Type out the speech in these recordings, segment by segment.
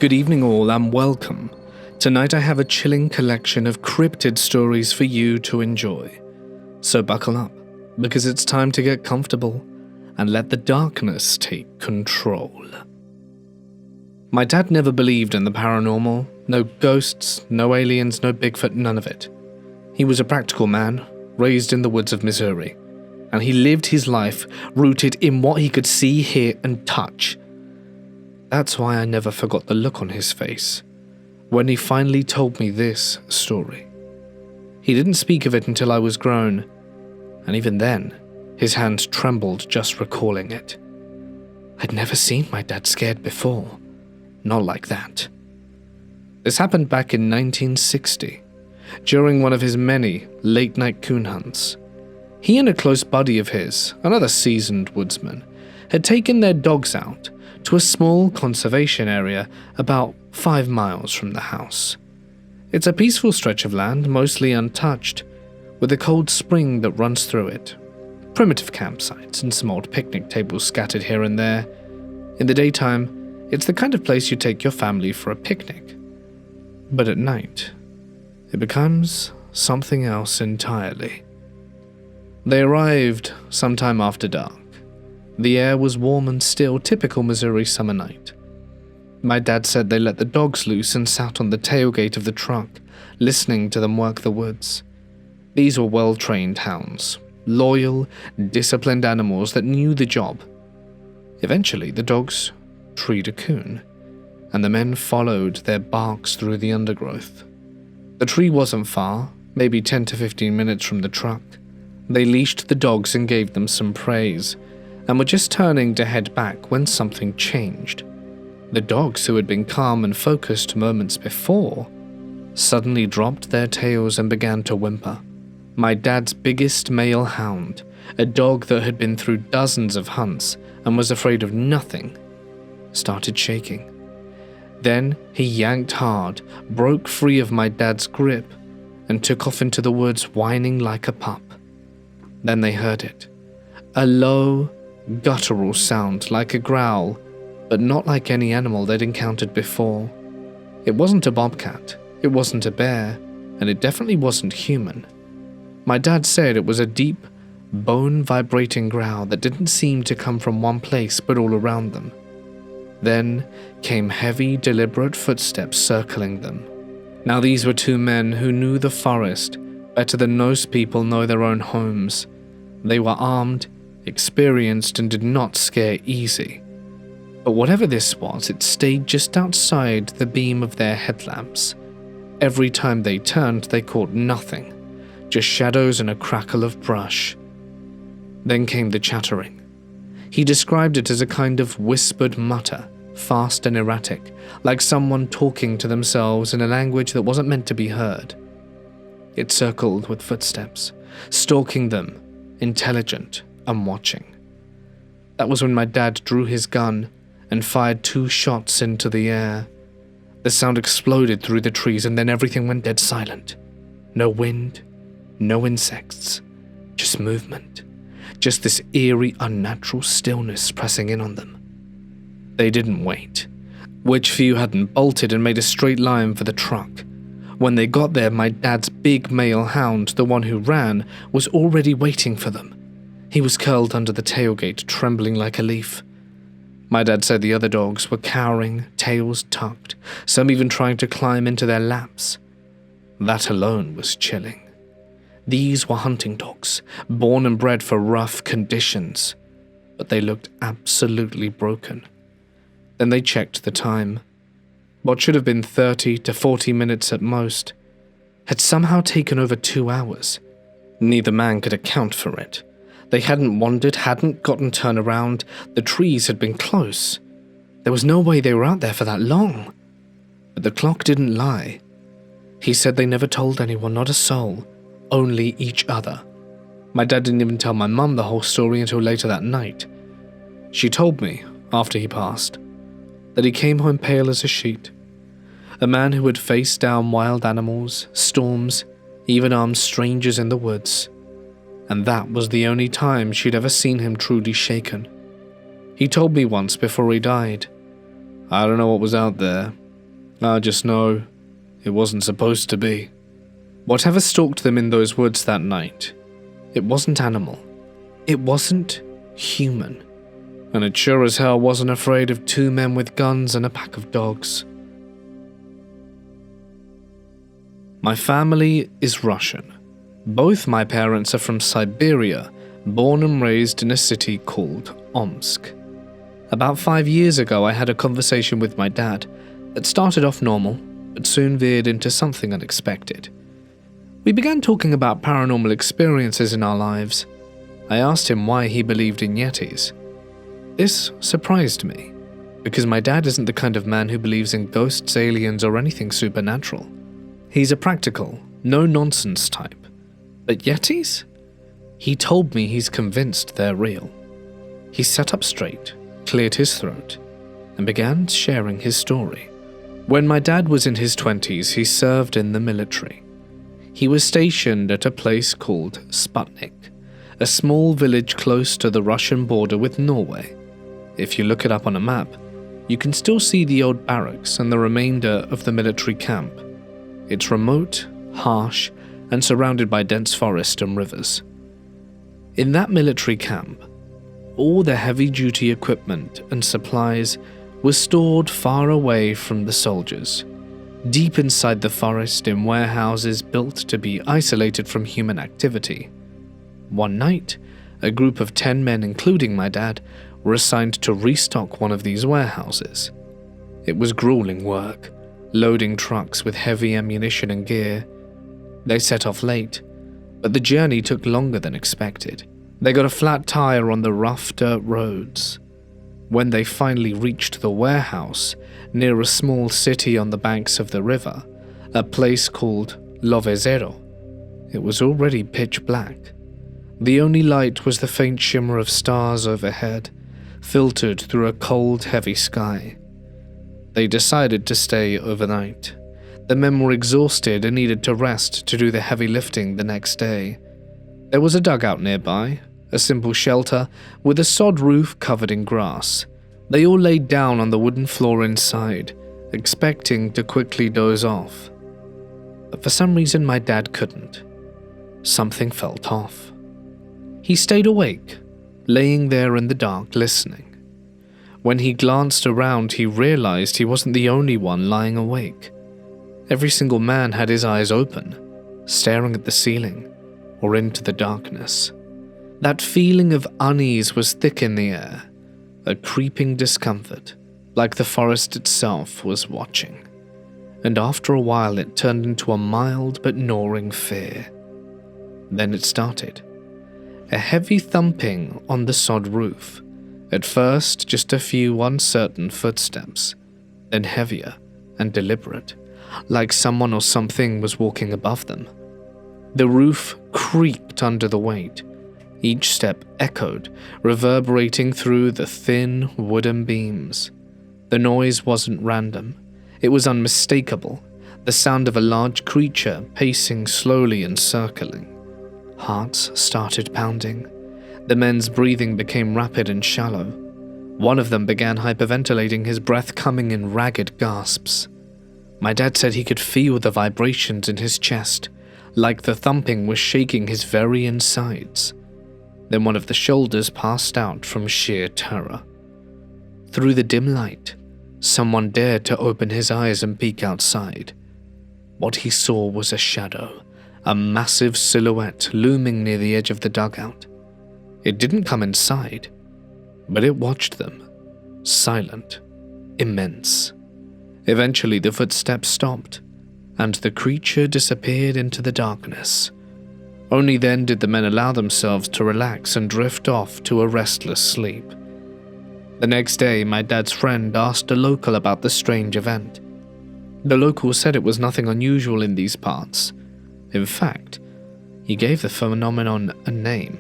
Good evening all and welcome. Tonight I have a chilling collection of cryptid stories for you to enjoy. So buckle up, because it's time to get comfortable and let the darkness take control. My dad never believed in the paranormal. No ghosts, no aliens, no Bigfoot, none of it. He was a practical man, raised in the woods of Missouri, and he lived his life rooted in what he could see, hear, and touch. That's why I never forgot the look on his face when he finally told me this story. He didn't speak of it until I was grown, and even then, his hands trembled just recalling it. I'd never seen my dad scared before, not like that. This happened back in 1960, during one of his many late-night coon hunts. He and a close buddy of his, another seasoned woodsman, had taken their dogs out to a small conservation area about 5 miles from the house. It's a peaceful stretch of land, mostly untouched, with a cold spring that runs through it, primitive campsites and some old picnic tables scattered here and there. In the daytime, it's the kind of place you take your family for a picnic. But at night, it becomes something else entirely. They arrived sometime after dark. The air was warm and still, typical Missouri summer night. My dad said they let the dogs loose and sat on the tailgate of the truck, listening to them work the woods. These were well-trained hounds, loyal, disciplined animals that knew the job. Eventually, the dogs treed a coon, and the men followed their barks through the undergrowth. The tree wasn't far, maybe 10 to 15 minutes from the truck. They leashed the dogs and gave them some praise, and were just turning to head back when something changed. The dogs, who had been calm and focused moments before, suddenly dropped their tails and began to whimper. My dad's biggest male hound, a dog that had been through dozens of hunts and was afraid of nothing, started shaking. Then he yanked hard, broke free of my dad's grip, and took off into the woods whining like a pup. Then they heard it. A low, guttural sound like a growl, but not like any animal they'd encountered before. It wasn't a bobcat, it wasn't a bear, and it definitely wasn't human. My dad said it was a deep, bone-vibrating growl that didn't seem to come from one place but all around them. Then came heavy, deliberate footsteps circling them. Now these were two men who knew the forest better than most people know their own homes. They were armed, experienced, and did not scare easy. But whatever this was, it stayed just outside the beam of their headlamps. Every time they turned, they caught nothing, just shadows and a crackle of brush. Then came the chattering. He described it as a kind of whispered mutter, fast and erratic, like someone talking to themselves in a language that wasn't meant to be heard. It circled with footsteps, stalking them, intelligent and watching. That was when my dad drew his gun and fired 2 shots into the air. The sound exploded through the trees and then everything went dead silent. No wind, no insects, just movement. Just this eerie, unnatural stillness pressing in on them. They didn't wait. Which few hadn't bolted and made a straight line for the truck. When they got there, my dad's big male hound, the one who ran, was already waiting for them. He was curled under the tailgate, trembling like a leaf. My dad said the other dogs were cowering, tails tucked, some even trying to climb into their laps. That alone was chilling. These were hunting dogs, born and bred for rough conditions, but they looked absolutely broken. Then they checked the time. What should have been 30 to 40 minutes at most had somehow taken over 2 hours. Neither man could account for it. They hadn't wandered, hadn't gotten turned around. The trees had been close. There was no way they were out there for that long. But the clock didn't lie. He said they never told anyone, not a soul, only each other. My dad didn't even tell my mum the whole story until later that night. She told me, after he passed, that he came home pale as a sheet. A man who had faced down wild animals, storms, even armed strangers in the woods. And that was the only time she'd ever seen him truly shaken. He told me once before he died, "I don't know what was out there, I just know it wasn't supposed to be. Whatever stalked them in those woods that night, it wasn't animal. It wasn't human. And it sure as hell wasn't afraid of two men with guns and a pack of dogs. My family is Russian. Both my parents are from Siberia, born and raised in a city called Omsk. About 5 years ago, I had a conversation with my dad that started off normal, but soon veered into something unexpected. We began talking about paranormal experiences in our lives. I asked him why he believed in Yetis. This surprised me, because my dad isn't the kind of man who believes in ghosts, aliens, or anything supernatural. He's a practical, no-nonsense type. But Yetis? He told me he's convinced they're real. He sat up straight, cleared his throat, and began sharing his story. When my dad was in his 20s, he served in the military. He was stationed at a place called Sputnik, a small village close to the Russian border with Norway. If you look it up on a map, you can still see the old barracks and the remainder of the military camp. It's remote, harsh, and surrounded by dense forest and rivers. In that military camp, all the heavy-duty equipment and supplies were stored far away from the soldiers, deep inside the forest in warehouses built to be isolated from human activity. One night, a group of 10 men, including my dad, were assigned to restock one of these warehouses. It was grueling work, loading trucks with heavy ammunition and gear. They set off late, but the journey took longer than expected. They got a flat tire on the rough dirt roads. When they finally reached the warehouse, near a small city on the banks of the river, a place called Lovezero, it was already pitch black. The only light was the faint shimmer of stars overhead, filtered through a cold, heavy sky. They decided to stay overnight. The men were exhausted and needed to rest to do the heavy lifting the next day. There was a dugout nearby, a simple shelter with a sod roof covered in grass. They all laid down on the wooden floor inside, expecting to quickly doze off. But for some reason my dad couldn't. Something felt off. He stayed awake, laying there in the dark listening. When he glanced around, he realized he wasn't the only one lying awake. Every single man had his eyes open, staring at the ceiling or into the darkness. That feeling of unease was thick in the air, a creeping discomfort, like the forest itself was watching. And after a while it turned into a mild but gnawing fear. Then it started. A heavy thumping on the sod roof. At first, just a few uncertain footsteps, then heavier and deliberate, like someone or something was walking above them. The roof creaked under the weight. Each step echoed, reverberating through the thin wooden beams. The noise wasn't random. It was unmistakable, the sound of a large creature pacing slowly and circling. Hearts started pounding. The men's breathing became rapid and shallow. One of them began hyperventilating, his breath coming in ragged gasps. My dad said he could feel the vibrations in his chest, like the thumping was shaking his very insides. Then one of the shoulders passed out from sheer terror. Through the dim light, someone dared to open his eyes and peek outside. What he saw was a shadow, a massive silhouette looming near the edge of the dugout. It didn't come inside, but it watched them, silent, immense. Eventually the footsteps stopped, and the creature disappeared into the darkness. Only then did the men allow themselves to relax and drift off to a restless sleep. The next day, my dad's friend asked a local about the strange event. The local said it was nothing unusual in these parts. In fact, he gave the phenomenon a name,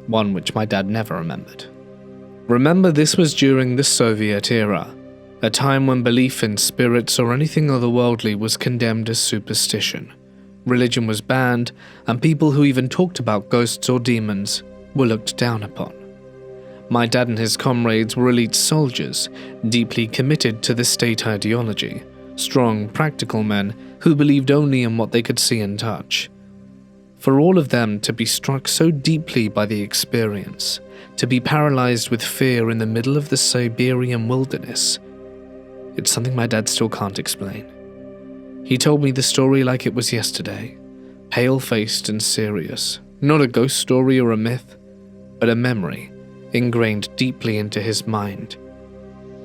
one which my dad never remembered. Remember, this was during the Soviet era, a time when belief in spirits or anything otherworldly was condemned as superstition. Religion was banned, and people who even talked about ghosts or demons were looked down upon. My dad and his comrades were elite soldiers, deeply committed to the state ideology, Strong, practical men who believed only in what they could see and touch. For all of them to be struck so deeply by the experience, to be paralyzed with fear in the middle of the Siberian wilderness, it's something my dad still can't explain. He told me the story like it was yesterday, pale-faced and serious, not a ghost story or a myth, but a memory ingrained deeply into his mind.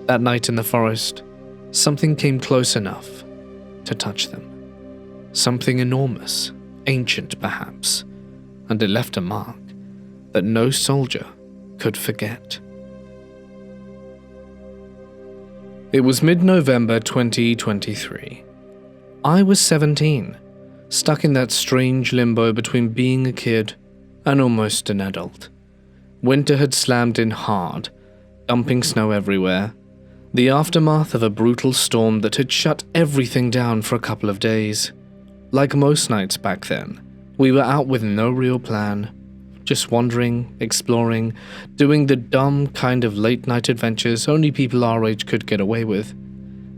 That night in the forest, something came close enough to touch them. Something enormous, ancient perhaps, and it left a mark that no soldier could forget. It was mid-November 2023. I was 17, stuck in that strange limbo between being a kid and almost an adult. Winter had slammed in hard, dumping snow everywhere, the aftermath of a brutal storm that had shut everything down for a couple of days. Like most nights back then, we were out with no real plan, just wandering, exploring, doing the dumb kind of late-night adventures only people our age could get away with.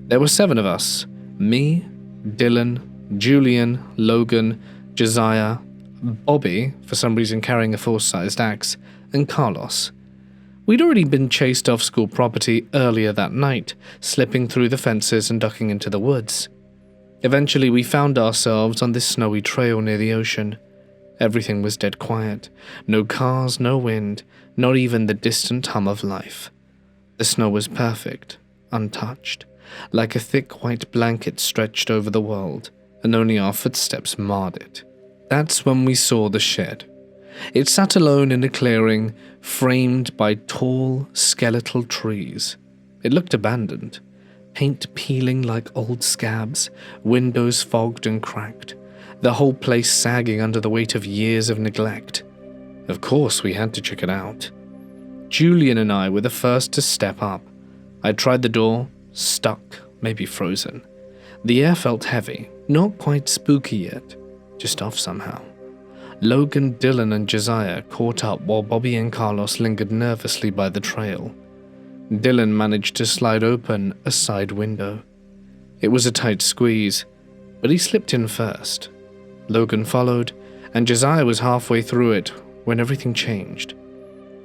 There were 7 of us: me, Dylan, Julian, Logan, Josiah, Bobby, for some reason carrying a full-sized axe, and Carlos. We'd already been chased off school property earlier that night, slipping through the fences and ducking into the woods. Eventually we found ourselves on this snowy trail near the ocean. Everything was dead quiet. No cars, no wind, not even the distant hum of life. The snow was perfect, untouched, like a thick white blanket stretched over the world, and only our footsteps marred it. That's when we saw the shed. It sat alone in a clearing, framed by tall, skeletal trees. It looked abandoned, paint peeling like old scabs, windows fogged and cracked, the whole place sagging under the weight of years of neglect. Of course, we had to check it out. Julian and I were the first to step up. I tried the door, stuck, maybe frozen. The air felt heavy, not quite spooky yet, just off somehow. Logan, Dylan, and Josiah caught up while Bobby and Carlos lingered nervously by the trail. Dylan managed to slide open a side window. It was a tight squeeze, but he slipped in first. Logan followed, and Josiah was halfway through it when everything changed,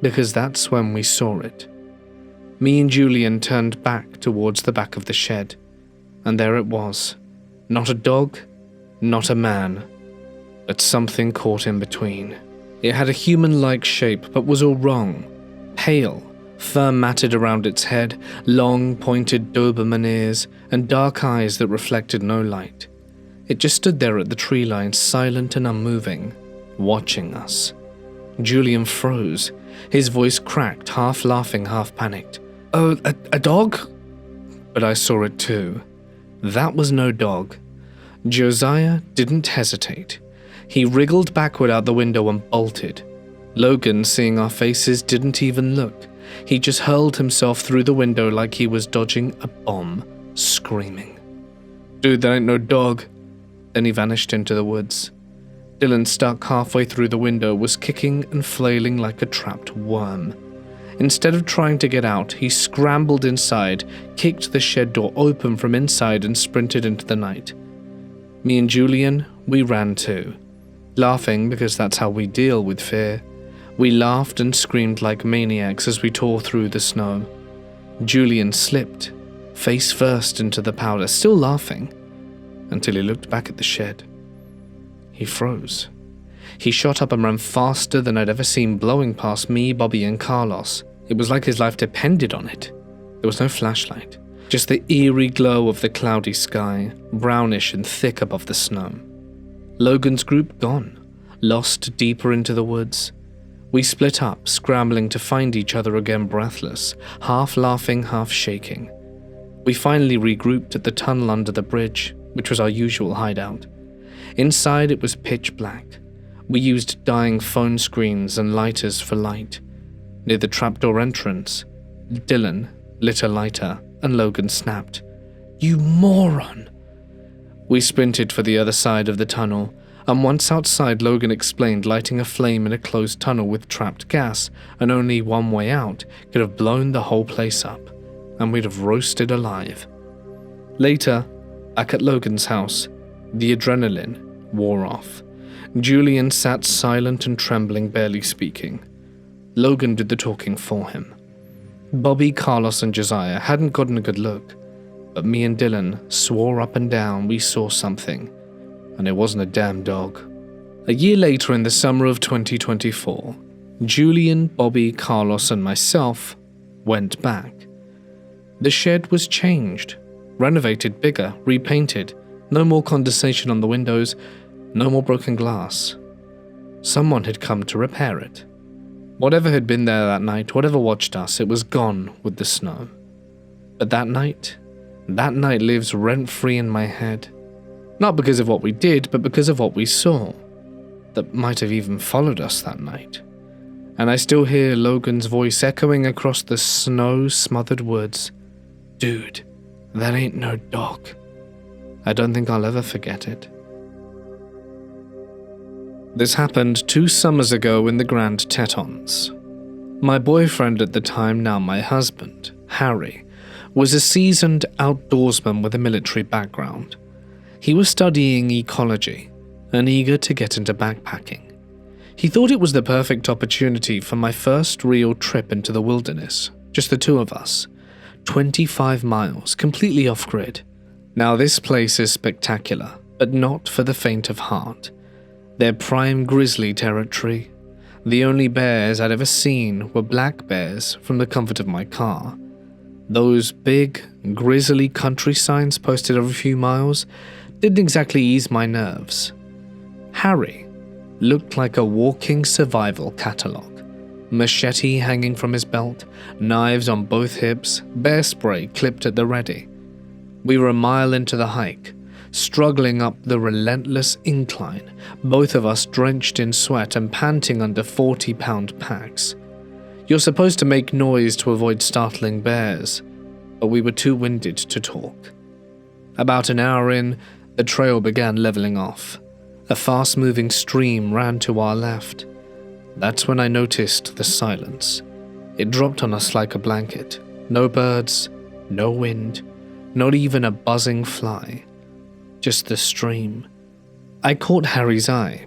because that's when we saw it. Me and Julian turned back towards the back of the shed, and there it was. Not a dog, not a man, but something caught in between. It had a human-like shape, but was all wrong. Pale, fur matted around its head, long, pointed Doberman ears, and dark eyes that reflected no light. It just stood there at the tree line, silent and unmoving, watching us. Julian froze. His voice cracked, half laughing, half panicked. "Oh, a dog?" But I saw it too. That was no dog. Josiah didn't hesitate. He wriggled backward out the window and bolted. Logan, seeing our faces, didn't even look. He just hurled himself through the window like he was dodging a bomb, screaming, "Dude, that ain't no dog." Then he vanished into the woods. Dylan, stuck halfway through the window, was kicking and flailing like a trapped worm. Instead of trying to get out, he scrambled inside, kicked the shed door open from inside, and sprinted into the night. Me and Julian, we ran too, laughing because that's how we deal with fear. We laughed and screamed like maniacs as we tore through the snow. Julian slipped, face first into the powder, still laughing, until he looked back at the shed. He froze. He shot up and ran faster than I'd ever seen, blowing past me, Bobby, and Carlos. It was like his life depended on it. There was no flashlight, just the eerie glow of the cloudy sky, brownish and thick above the snow. Logan's group gone, lost deeper into the woods. We split up, scrambling to find each other again, breathless, half laughing, half shaking. We finally regrouped at the tunnel under the bridge, which was our usual hideout. Inside it was pitch black. We used dying phone screens and lighters for light. Near the trapdoor entrance, Dylan lit a lighter and Logan snapped, "You moron!" We sprinted for the other side of the tunnel, and once outside, Logan explained lighting a flame in a closed tunnel with trapped gas and only one way out could have blown the whole place up, and we'd have roasted alive. Later, Back at Logan's house, the adrenaline wore off. Julian sat silent and trembling, barely speaking. Logan did the talking for him. Bobby, Carlos, and Josiah hadn't gotten a good look, but me and Dylan swore up and down we saw something, and it wasn't a damn dog. A year later, in the summer of 2024, Julian, Bobby, Carlos, and myself went back. The shed was changed, renovated, bigger, repainted, no more condensation on the windows, no more broken glass. Someone had come to repair it. Whatever had been there that night, whatever watched us, it was gone with the snow. But that night lives rent-free in my head. Not because of what we did, but because of what we saw, that might have even followed us that night. And I still hear Logan's voice echoing across the snow-smothered woods. Dude, that ain't no dog. I don't think I'll ever forget it. This happened 2 summers ago in the Grand Tetons. My boyfriend at the time, now my husband, Harry, was a seasoned outdoorsman with a military background. He was studying ecology and eager to get into backpacking. He thought it was the perfect opportunity for my first real trip into the wilderness, just the 2 of us, 25 miles, completely off-grid. Now this place is spectacular, but not for the faint of heart. They're prime grizzly territory. The only bears I'd ever seen were black bears from the comfort of my car. Those big, grisly country signs posted every few miles didn't exactly ease my nerves. Harry looked like a walking survival catalogue. Machete hanging from his belt, knives on both hips, bear spray clipped at the ready. We were a mile into the hike, struggling up the relentless incline, both of us drenched in sweat and panting under 40-pound packs. You're supposed to make noise to avoid startling bears, but we were too winded to talk. About an hour in, the trail began leveling off. A fast-moving stream ran to our left. That's when I noticed the silence. It dropped on us like a blanket. No birds, no wind, not even a buzzing fly. Just the stream. I caught Harry's eye,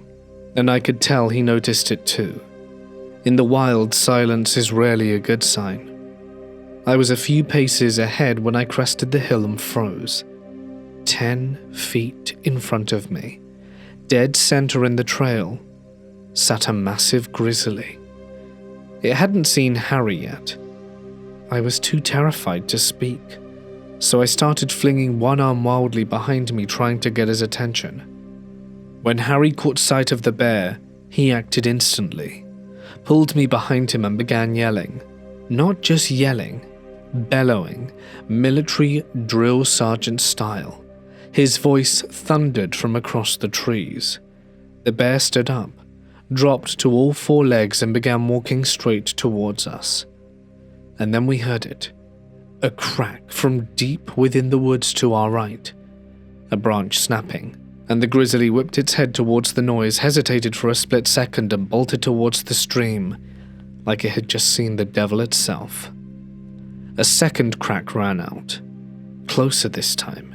and I could tell he noticed it too. In the wild, silence is rarely a good sign. I was a few paces ahead when I crested the hill and froze. 10 feet in front of me, dead center in the trail, sat a massive grizzly. It hadn't seen Harry yet. I was too terrified to speak, so I started flinging one arm wildly behind me, trying to get his attention. When Harry caught sight of the bear, he acted instantly, pulled me behind him and began yelling. Not just yelling, bellowing, military drill sergeant style. His voice thundered from across the trees. The bear stood up, dropped to all 4 legs and began walking straight towards us. And then we heard it. A crack from deep within the woods to our right. A branch snapping, and the grizzly whipped its head towards the noise, hesitated for a split second and bolted towards the stream, like it had just seen the devil itself. A second crack ran out. Closer this time.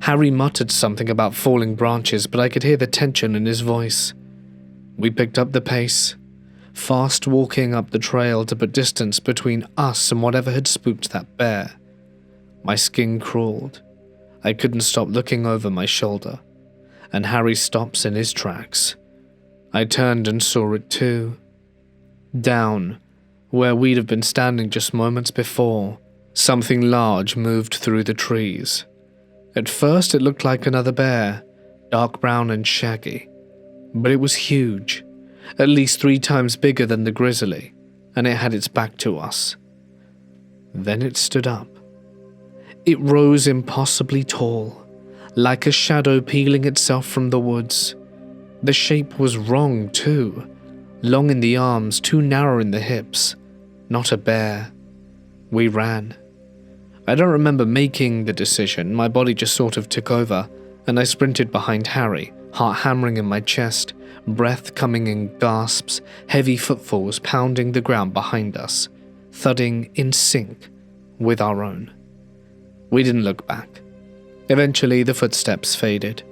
Harry muttered something about falling branches, but I could hear the tension in his voice. We picked up the pace, fast walking up the trail to put distance between us and whatever had spooked that bear. My skin crawled. I couldn't stop looking over my shoulder, and Harry stops in his tracks. I turned and saw it too. Down, where we'd have been standing just moments before, something large moved through the trees. At first it looked like another bear, dark brown and shaggy, but it was huge. At least 3 times bigger than the grizzly, and it had its back to us. Then it stood up. It rose impossibly tall, like a shadow peeling itself from the woods. The shape was wrong too, long in the arms, too narrow in the hips. Not a bear. We ran. I don't remember making the decision, my body just sort of took over, and I sprinted behind Harry, heart hammering in my chest, breath coming in gasps, heavy footfalls pounding the ground behind us, thudding in sync with our own. We didn't look back. Eventually, the footsteps faded.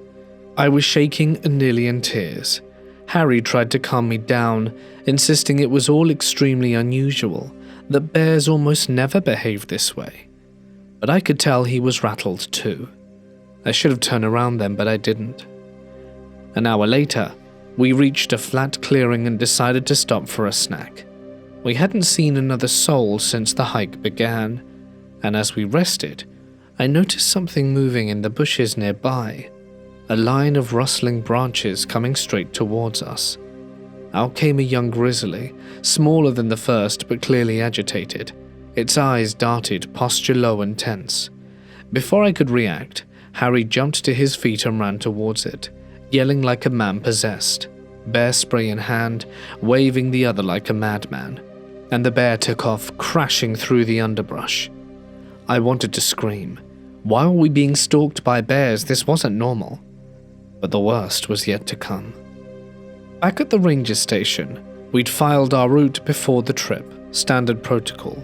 I was shaking and nearly in tears. Harry tried to calm me down, insisting it was all extremely unusual, that bears almost never behave this way. But I could tell he was rattled too. I should have turned around then, but I didn't. An hour later, we reached a flat clearing and decided to stop for a snack. We hadn't seen another soul since the hike began, and as we rested, I noticed something moving in the bushes nearby. A line of rustling branches coming straight towards us. Out came a young grizzly, smaller than the first but clearly agitated. Its eyes darted, posture low and tense. Before I could react, Harry jumped to his feet and ran towards it, yelling like a man possessed, bear spray in hand, waving the other like a madman, and the bear took off, crashing through the underbrush. I wanted to scream. Why were we being stalked by bears? This wasn't normal. But the worst was yet to come. Back at the ranger station, we'd filed our route before the trip, standard protocol.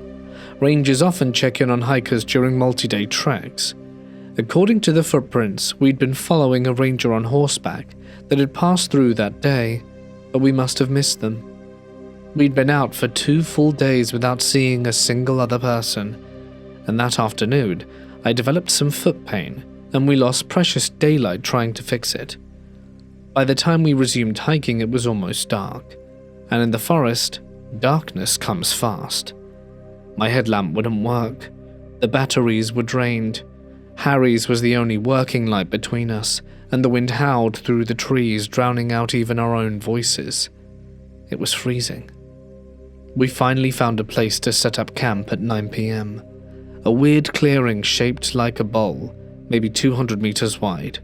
Rangers often check in on hikers during multi-day treks. According to the footprints, we'd been following a ranger on horseback that had passed through that day, but we must have missed them. We'd been out for 2 full days without seeing a single other person, and that afternoon, I developed some foot pain, and we lost precious daylight trying to fix it. By the time we resumed hiking, it was almost dark, and in the forest, darkness comes fast. My headlamp wouldn't work, the batteries were drained. Harry's was the only working light between us, and the wind howled through the trees, drowning out even our own voices. It was freezing. We finally found a place to set up camp at 9 p.m. A weird clearing shaped like a bowl, maybe 200 meters wide.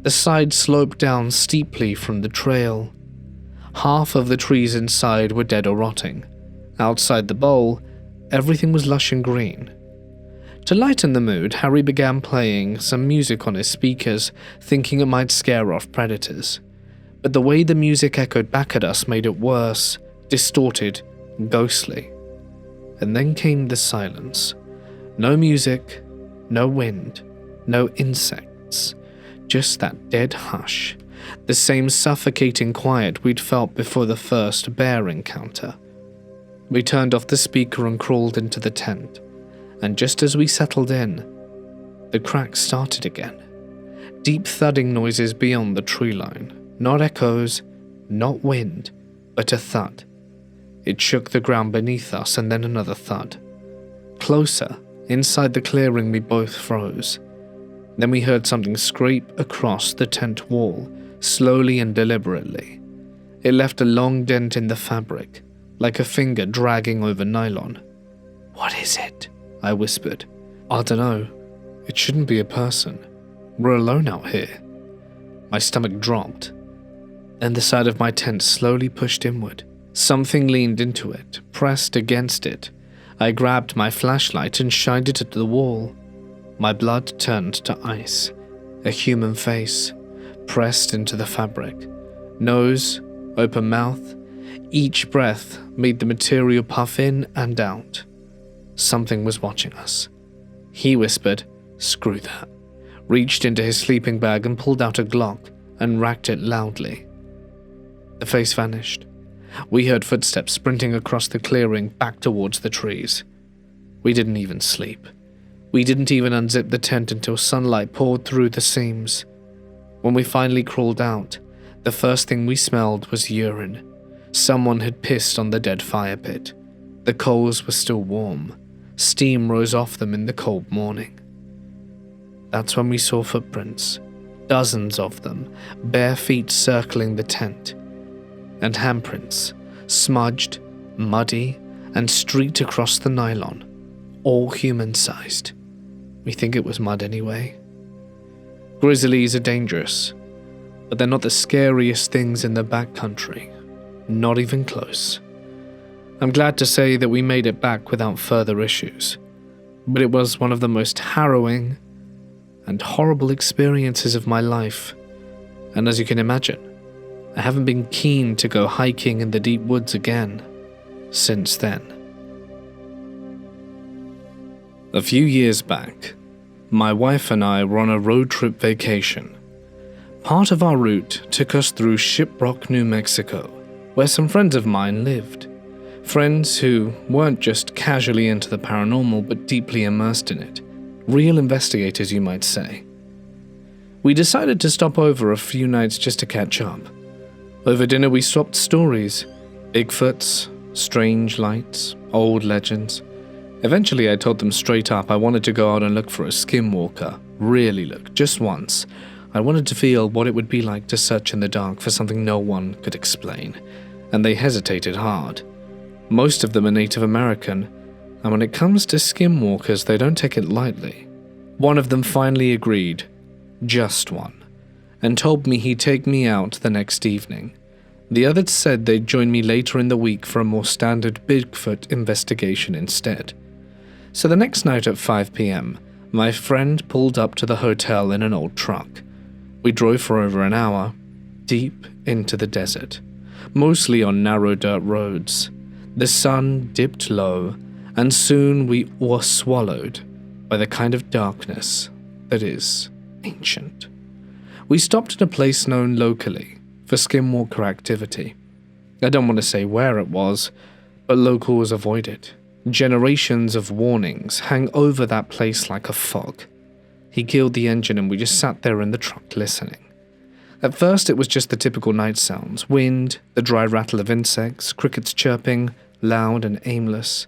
The side sloped down steeply from the trail. Half of the trees inside were dead or rotting. Outside the bowl, everything was lush and green. To lighten the mood, Harry began playing some music on his speakers, thinking it might scare off predators. But the way the music echoed back at us made it worse, distorted, ghostly. And then came the silence. No music, no wind, no insects, just that dead hush, the same suffocating quiet we'd felt before the first bear encounter. We turned off the speaker and crawled into the tent, and just as we settled in, the cracks started again. Deep thudding noises beyond the tree line, not echoes, not wind, but a thud. It shook the ground beneath us, and then another thud. Closer, inside the clearing, we both froze. Then we heard something scrape across the tent wall, slowly and deliberately. It left a long dent in the fabric, like a finger dragging over nylon. "What is it?" I whispered. "I dunno. It shouldn't be a person. We're alone out here." My stomach dropped. Then the side of my tent slowly pushed inward. Something leaned into it, pressed against it. I grabbed my flashlight and shined it at the wall. My blood turned to ice. A human face, pressed into the fabric. Nose, open mouth. Each breath made the material puff in and out. Something was watching us. He whispered, "Screw that," reached into his sleeping bag and pulled out a Glock and racked it loudly. The face vanished. We heard footsteps sprinting across the clearing back towards the trees. We didn't even sleep. We didn't even unzip the tent until sunlight poured through the seams. When we finally crawled out, the first thing we smelled was urine. Someone had pissed on the dead fire pit. The coals were still warm. Steam rose off them in the cold morning. That's when we saw footprints, dozens of them, bare feet circling the tent, and handprints, smudged, muddy, and streaked across the nylon, all human-sized. We think it was mud anyway. Grizzlies are dangerous, but they're not the scariest things in the backcountry. Not even close. I'm glad to say that we made it back without further issues, but it was one of the most harrowing and horrible experiences of my life, and as you can imagine, I haven't been keen to go hiking in the deep woods again since then. A few years back, my wife and I were on a road trip vacation. Part of our route took us through Shiprock, New Mexico, where some friends of mine lived. Friends who weren't just casually into the paranormal but deeply immersed in it. Real investigators, you might say. We decided to stop over a few nights just to catch up. Over dinner we swapped stories. Bigfoots, strange lights, old legends. Eventually I told them straight up I wanted to go out and look for a Skinwalker. Really look, just once. I wanted to feel what it would be like to search in the dark for something no one could explain. And they hesitated hard. Most of them are Native American, and when it comes to Skinwalkers, they don't take it lightly. One of them finally agreed, just one, and told me he'd take me out the next evening. The others said they'd join me later in the week for a more standard Bigfoot investigation instead. So the next night at 5 p.m., my friend pulled up to the hotel in an old truck. We drove for over an hour, deep into the desert, mostly on narrow dirt roads. The sun dipped low, and soon we were swallowed by the kind of darkness that is ancient. We stopped at a place known locally for Skinwalker activity. I don't want to say where it was, but locals avoid it. Generations of warnings hang over that place like a fog. He killed the engine and we just sat there in the truck listening. At first it was just the typical night sounds, wind, the dry rattle of insects, crickets chirping, loud and aimless.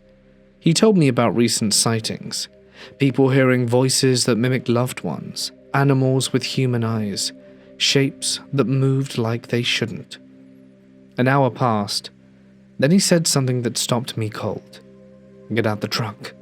He told me about recent sightings, people hearing voices that mimicked loved ones, animals with human eyes, shapes that moved like they shouldn't. An hour passed, then he said something that stopped me cold. Get out the truck.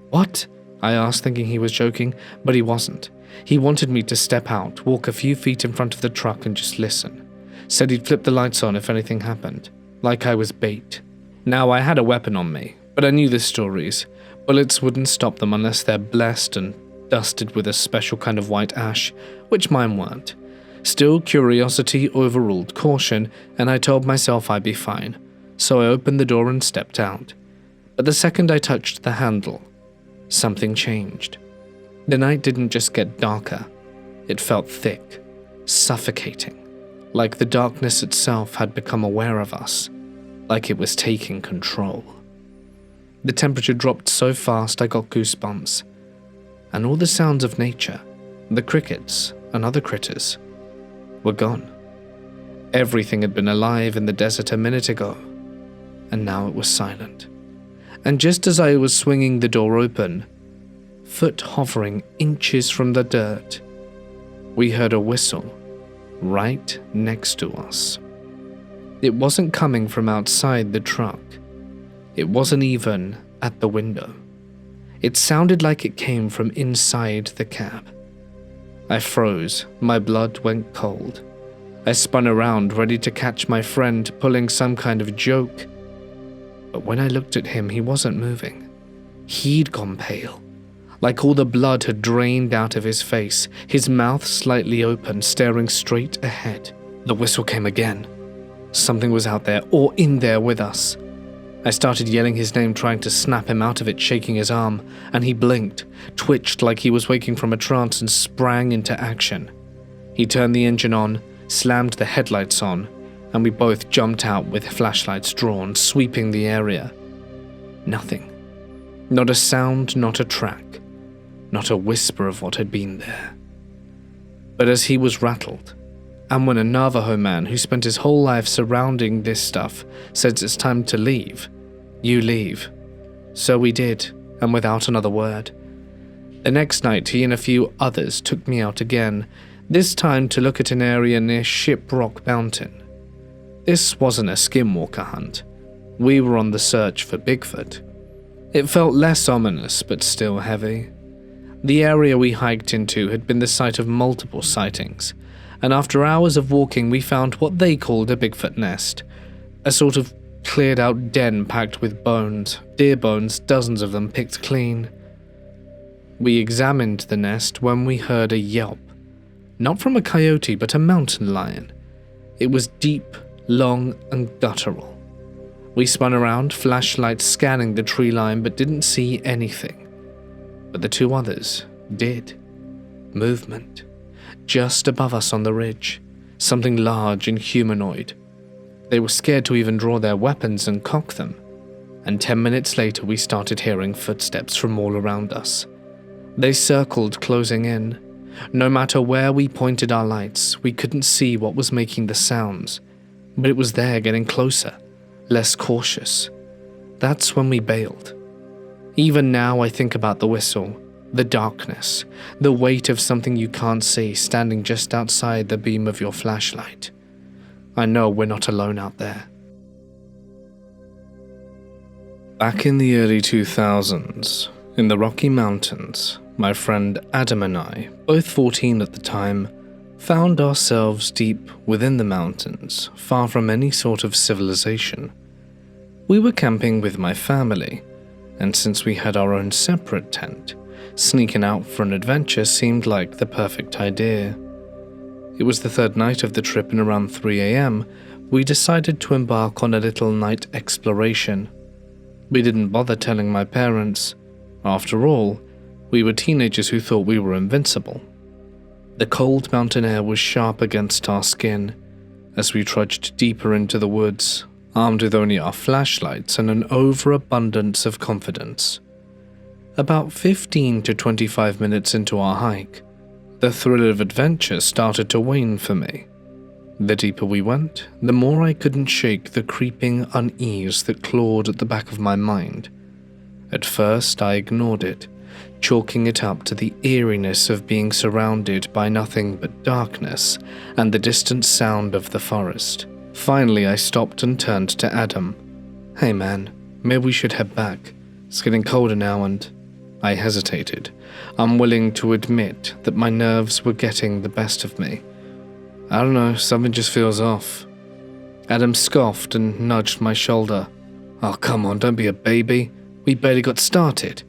What? I asked, thinking he was joking, but he wasn't. He wanted me to step out, walk a few feet in front of the truck and just listen. Said he'd flip the lights on if anything happened, like I was bait. Now I had a weapon on me, but I knew the stories. Bullets wouldn't stop them unless they're blessed and dusted with a special kind of white ash, which mine weren't. Still, curiosity overruled caution, and I told myself I'd be fine. So I opened the door and stepped out. But the second I touched the handle, something changed. The night didn't just get darker, it felt thick, suffocating, like the darkness itself had become aware of us, like it was taking control. The temperature dropped so fast I got goosebumps, and all the sounds of nature, the crickets and other critters, were gone. Everything had been alive in the desert a minute ago, and now it was silent. And just as I was swinging the door open, foot hovering inches from the dirt, we heard a whistle right next to us. It wasn't coming from outside the truck. It wasn't even at the window. It sounded like it came from inside the cab. I froze, my blood went cold. I spun around, ready to catch my friend pulling some kind of joke. But when I looked at him, he wasn't moving. He'd gone pale, like all the blood had drained out of his face, his mouth slightly open, staring straight ahead. The whistle came again. Something was out there, or in there with us. I started yelling his name, trying to snap him out of it, shaking his arm, and he blinked, twitched like he was waking from a trance, and sprang into action. He turned the engine on, slammed the headlights on, and we both jumped out with flashlights drawn, sweeping the area. Nothing. Not a sound, not a track, not a whisper of what had been there. But as he was rattled, and when a Navajo man who spent his whole life surrounding this stuff says it's time to leave, you leave. So we did, and without another word. The next night, he and a few others took me out again, this time to look at an area near Shiprock Mountain. This wasn't a Skinwalker hunt. We were on the search for Bigfoot. It felt less ominous, but still heavy. The area we hiked into had been the site of multiple sightings, and after hours of walking we found what they called a Bigfoot nest, a sort of cleared-out den packed with bones, deer bones, dozens of them picked clean. We examined the nest when we heard a yelp, not from a coyote but a mountain lion. It was deep, long, and guttural. We spun around, flashlights scanning the tree line, but didn't see anything. But the two others did. movement. Just above us on the ridge, something large and humanoid. They were scared to even draw their weapons and cock them. And 10 minutes later we started hearing footsteps from all around us. They circled, closing in. No matter where we pointed our lights, we couldn't see what was making the sounds, but it was there, getting closer, less cautious. That's when we bailed. Even now I think about the whistle, the darkness, the weight of something you can't see standing just outside the beam of your flashlight. I know we're not alone out there. Back in the early 2000s, in the Rocky Mountains, my friend Adam and I, both 14 at the time, found ourselves deep within the mountains, far from any sort of civilization. We were camping with my family, and since we had our own separate tent, sneaking out for an adventure seemed like the perfect idea. It was the third night of the trip, and around 3 a.m, we decided to embark on a little night exploration. We didn't bother telling my parents. After all, we were teenagers who thought we were invincible. The cold mountain air was sharp against our skin as we trudged deeper into the woods, armed with only our flashlights and an overabundance of confidence. About 15 to 25 minutes into our hike, the thrill of adventure started to wane for me. The deeper we went, the more I couldn't shake the creeping unease that clawed at the back of my mind. At first, I ignored it, chalking it up to the eeriness of being surrounded by nothing but darkness and the distant sound of the forest. Finally, I stopped and turned to Adam. "Hey man, maybe we should head back. It's getting colder now and..." I hesitated, unwilling to admit that my nerves were getting the best of me. "I don't know, something just feels off." Adam scoffed and nudged my shoulder. "Oh, come on, don't be a baby. We barely got started."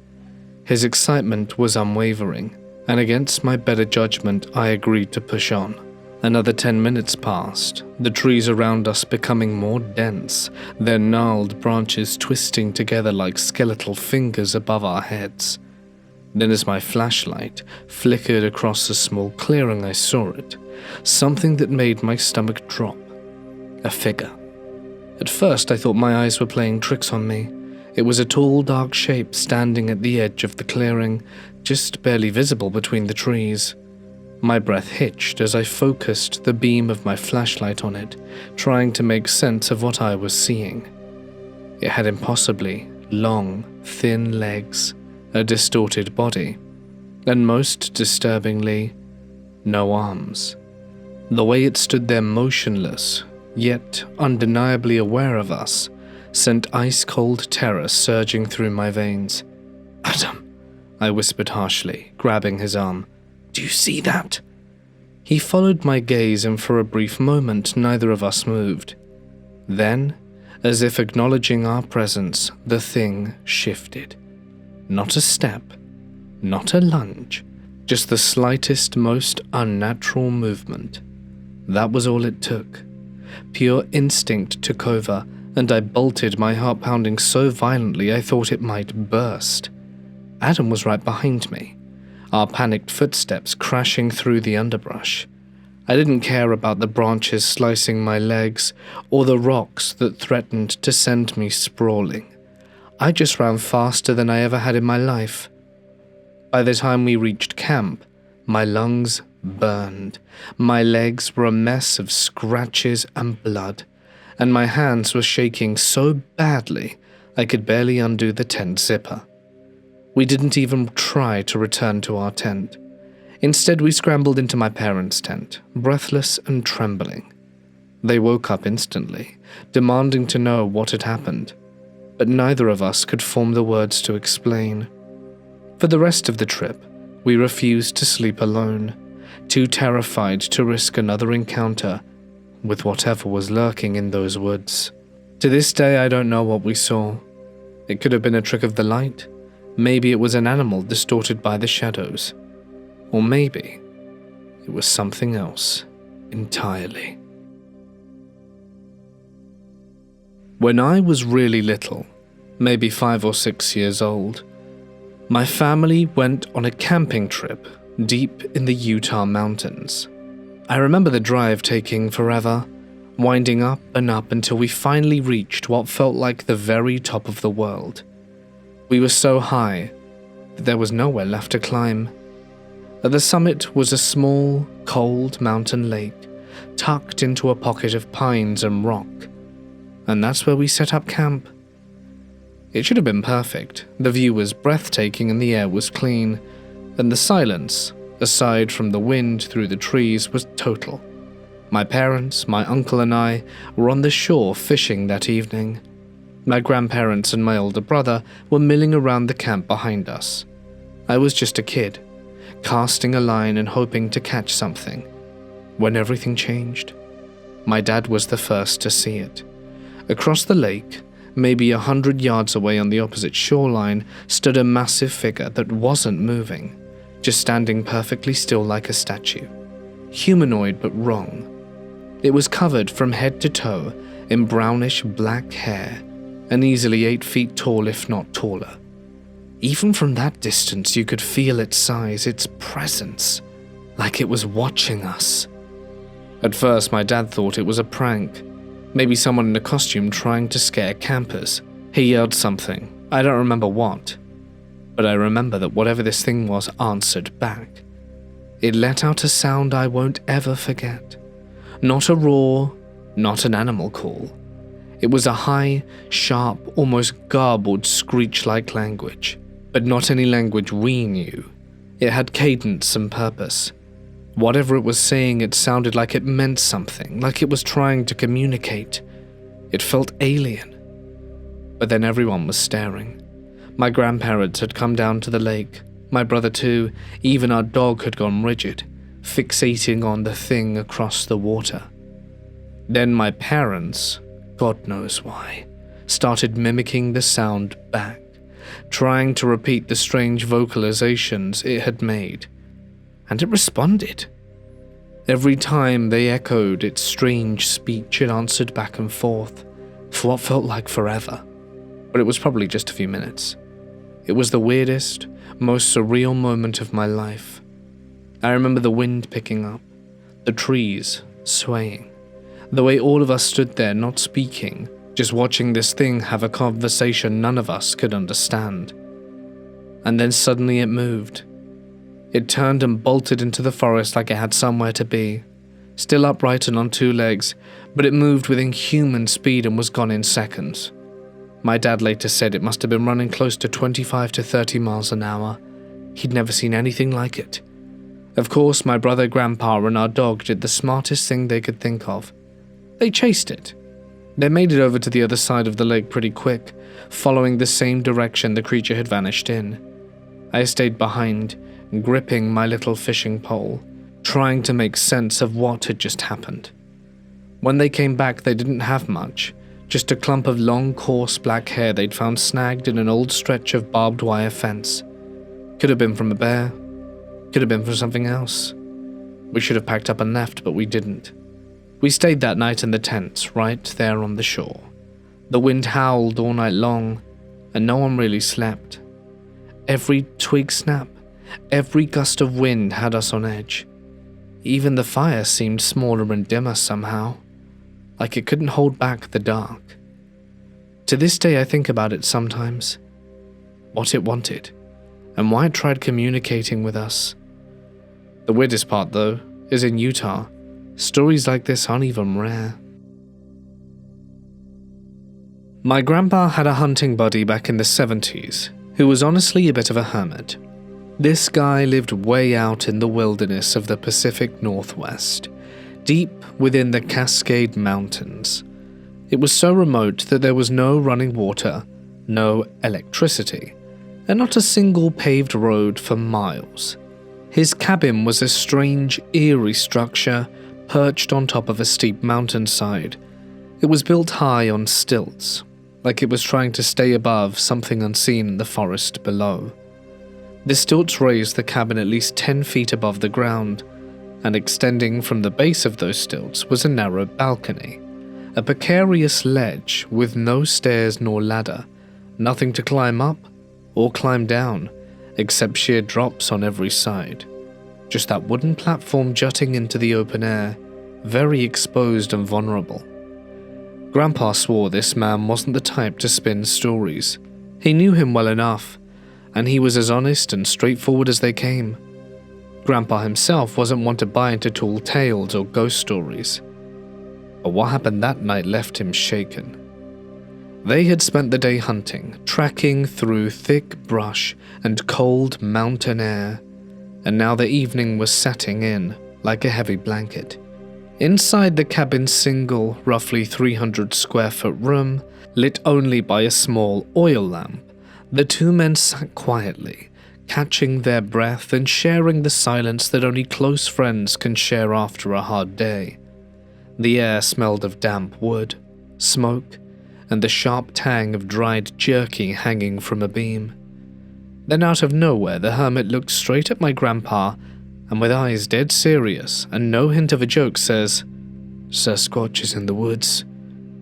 His excitement was unwavering, and against my better judgment, I agreed to push on. Another 10 minutes passed, the trees around us becoming more dense, their gnarled branches twisting together like skeletal fingers above our heads. Then as my flashlight flickered across a small clearing, I saw it. Something that made my stomach drop. A figure. At first I thought my eyes were playing tricks on me. It was a tall, dark shape standing at the edge of the clearing, just barely visible between the trees. My breath hitched as I focused the beam of my flashlight on it, trying to make sense of what I was seeing. It had impossibly long, thin legs, a distorted body, and most disturbingly, no arms. The way it stood there motionless, yet undeniably aware of us, sent ice-cold terror surging through my veins. "Adam," I whispered harshly, grabbing his arm. "Do you see that?" He followed my gaze, and for a brief moment neither of us moved. Then, as if acknowledging our presence, the thing shifted. Not a step, not a lunge, just the slightest, most unnatural movement. That was all it took. Pure instinct took over, and I bolted, my heart pounding so violently I thought it might burst. Adam was right behind me, our panicked footsteps crashing through the underbrush. I didn't care about the branches slicing my legs or the rocks that threatened to send me sprawling. I just ran faster than I ever had in my life. By the time we reached camp, my lungs burned, my legs were a mess of scratches and blood, and my hands were shaking so badly I could barely undo the tent zipper. We didn't even try to return to our tent. Instead, we scrambled into my parents' tent, breathless and trembling. They woke up instantly, demanding to know what had happened, but neither of us could form the words to explain. For the rest of the trip, we refused to sleep alone, too terrified to risk another encounter with whatever was lurking in those woods. To this day, I don't know what we saw. It could have been a trick of the light. Maybe it was an animal distorted by the shadows. Or maybe it was something else entirely. When I was really little, maybe 5 or 6 years old, my family went on a camping trip deep in the Utah mountains. I remember the drive taking forever, winding up and up until we finally reached what felt like the very top of the world. We were so high that there was nowhere left to climb. At the summit was a small, cold mountain lake, tucked into a pocket of pines and rock. And that's where we set up camp. It should have been perfect. The view was breathtaking and the air was clean, and the silence, aside from the wind through the trees, was total. My parents, my uncle and I were on the shore fishing that evening. My grandparents and my older brother were milling around the camp behind us. I was just a kid, casting a line and hoping to catch something, when everything changed. My dad was the first to see it. Across the lake, maybe 100 yards away on the opposite shoreline, stood a massive figure that wasn't moving, just standing perfectly still like a statue. Humanoid but wrong. It was covered from head to toe in brownish black hair, and easily 8 feet tall if not taller. Even from that distance you could feel its size, its presence, like it was watching us. At first my dad thought it was a prank, maybe someone in a costume trying to scare campers. He yelled something, I don't remember what, but I remember that whatever this thing was answered back. It let out a sound I won't ever forget. Not a roar, not an animal call. It was a high, sharp, almost garbled screech-like language, but not any language we knew. It had cadence and purpose. Whatever it was saying, it sounded like it meant something, like it was trying to communicate. It felt alien. But then everyone was staring. My grandparents had come down to the lake, my brother too, even our dog had gone rigid, fixating on the thing across the water. Then my parents, God knows why, started mimicking the sound back, trying to repeat the strange vocalizations it had made. And it responded. Every time they echoed its strange speech, it answered back and forth, for what felt like forever. But it was probably just a few minutes. It was the weirdest, most surreal moment of my life. I remember the wind picking up, the trees swaying, the way all of us stood there not speaking, just watching this thing have a conversation none of us could understand. And then suddenly it moved. It turned and bolted into the forest like it had somewhere to be, still upright and on 2 legs, but it moved with inhuman speed and was gone in seconds. My dad later said it must have been running close to 25 to 30 miles an hour. He'd never seen anything like it. Of course, my brother, grandpa, and our dog did the smartest thing they could think of. They chased it. They made it over to the other side of the lake pretty quick, following the same direction the creature had vanished in. I stayed behind, gripping my little fishing pole, trying to make sense of what had just happened. When they came back, they didn't have much, just a clump of long, coarse black hair they'd found snagged in an old stretch of barbed wire fence. Could have been from a bear, could have been from something else. We should have packed up and left, but we didn't. We stayed that night in the tents, right there on the shore. The wind howled all night long, and no one really slept. Every twig snap, every gust of wind had us on edge. Even the fire seemed smaller and dimmer somehow, like it couldn't hold back the dark. To this day I think about it sometimes, what it wanted, and why it tried communicating with us. The weirdest part, though, is in Utah, stories like this aren't even rare. My grandpa had a hunting buddy back in the 70s, who was honestly a bit of a hermit. This guy lived way out in the wilderness of the Pacific Northwest, deep within the Cascade Mountains. It was so remote that there was no running water, no electricity, and not a single paved road for miles. His cabin was a strange, eerie structure perched on top of a steep mountainside. It was built high on stilts, like it was trying to stay above something unseen in the forest below. The stilts raised the cabin at least 10 feet above the ground, and extending from the base of those stilts was a narrow balcony, a precarious ledge with no stairs nor ladder, nothing to climb up or climb down, except sheer drops on every side. just that wooden platform jutting into the open air, very exposed and vulnerable. Grandpa swore this man wasn't the type to spin stories. He knew him well enough, and he was as honest and straightforward as they came. Grandpa himself wasn't one to buy into tall tales or ghost stories. But what happened that night left him shaken. They had spent the day hunting, trekking through thick brush and cold mountain air, and now the evening was setting in like a heavy blanket. Inside the cabin's single, roughly 300 square foot room, lit only by a small oil lamp, the two men sat quietly, catching their breath and sharing the silence that only close friends can share after a hard day. The air smelled of damp wood, smoke, and the sharp tang of dried jerky hanging from a beam. Then out of nowhere, the hermit looked straight at my grandpa and with eyes dead serious and no hint of a joke says, "Sasquatch is in the woods.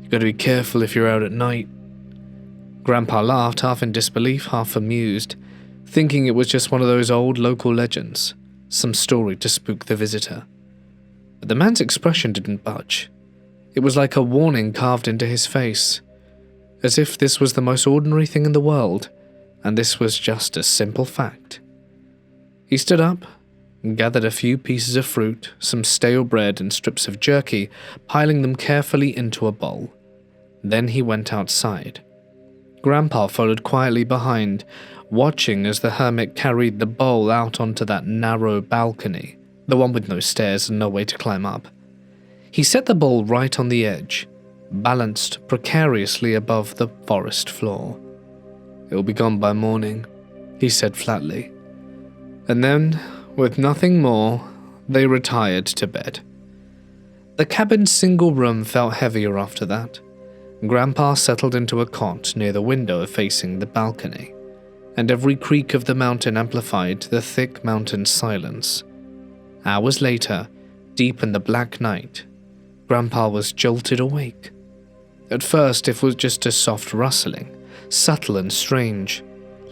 You gotta be careful if you're out at night." Grandpa laughed, half in disbelief, half amused, thinking it was just one of those old local legends, some story to spook the visitor. But the man's expression didn't budge. It was like a warning carved into his face, as if this was the most ordinary thing in the world, and this was just a simple fact. He stood up and gathered a few pieces of fruit, some stale bread and strips of jerky, piling them carefully into a bowl. Then he went outside. Grandpa followed quietly behind, watching as the hermit carried the bowl out onto that narrow balcony, the one with no stairs and no way to climb up. He set the bowl right on the edge, balanced precariously above the forest floor. "It'll be gone by morning," he said flatly. And then, with nothing more, they retired to bed. The cabin's single room felt heavier after that. Grandpa settled into a cot near the window facing the balcony, and every creak of the mountain amplified the thick mountain silence. Hours later, deep in the black night, Grandpa was jolted awake. At first it was just a soft rustling, subtle and strange,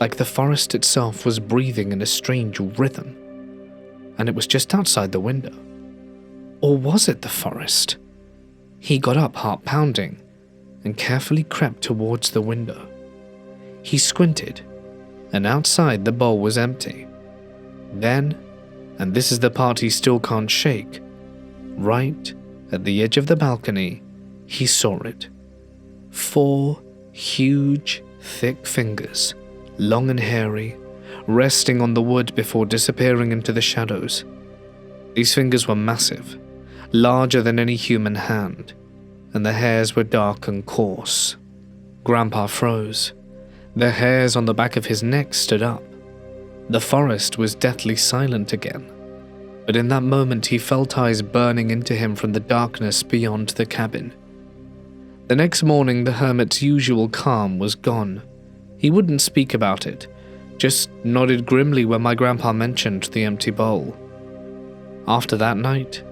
like the forest itself was breathing in a strange rhythm. And it was just outside the window. Or was it the forest? He got up, heart pounding, and carefully crept towards the window. He squinted, and outside the bowl was empty. Then, and this is the part he still can't shake, right at the edge of the balcony, he saw it. 4 huge, thick fingers, long and hairy, resting on the wood before disappearing into the shadows. These fingers were massive, larger than any human hand, and the hairs were dark and coarse. Grandpa froze. The hairs on the back of his neck stood up. The forest was deathly silent again, but in that moment he felt eyes burning into him from the darkness beyond the cabin. The next morning the hermit's usual calm was gone. He wouldn't speak about it, just nodded grimly when my grandpa mentioned the empty bowl. After that night,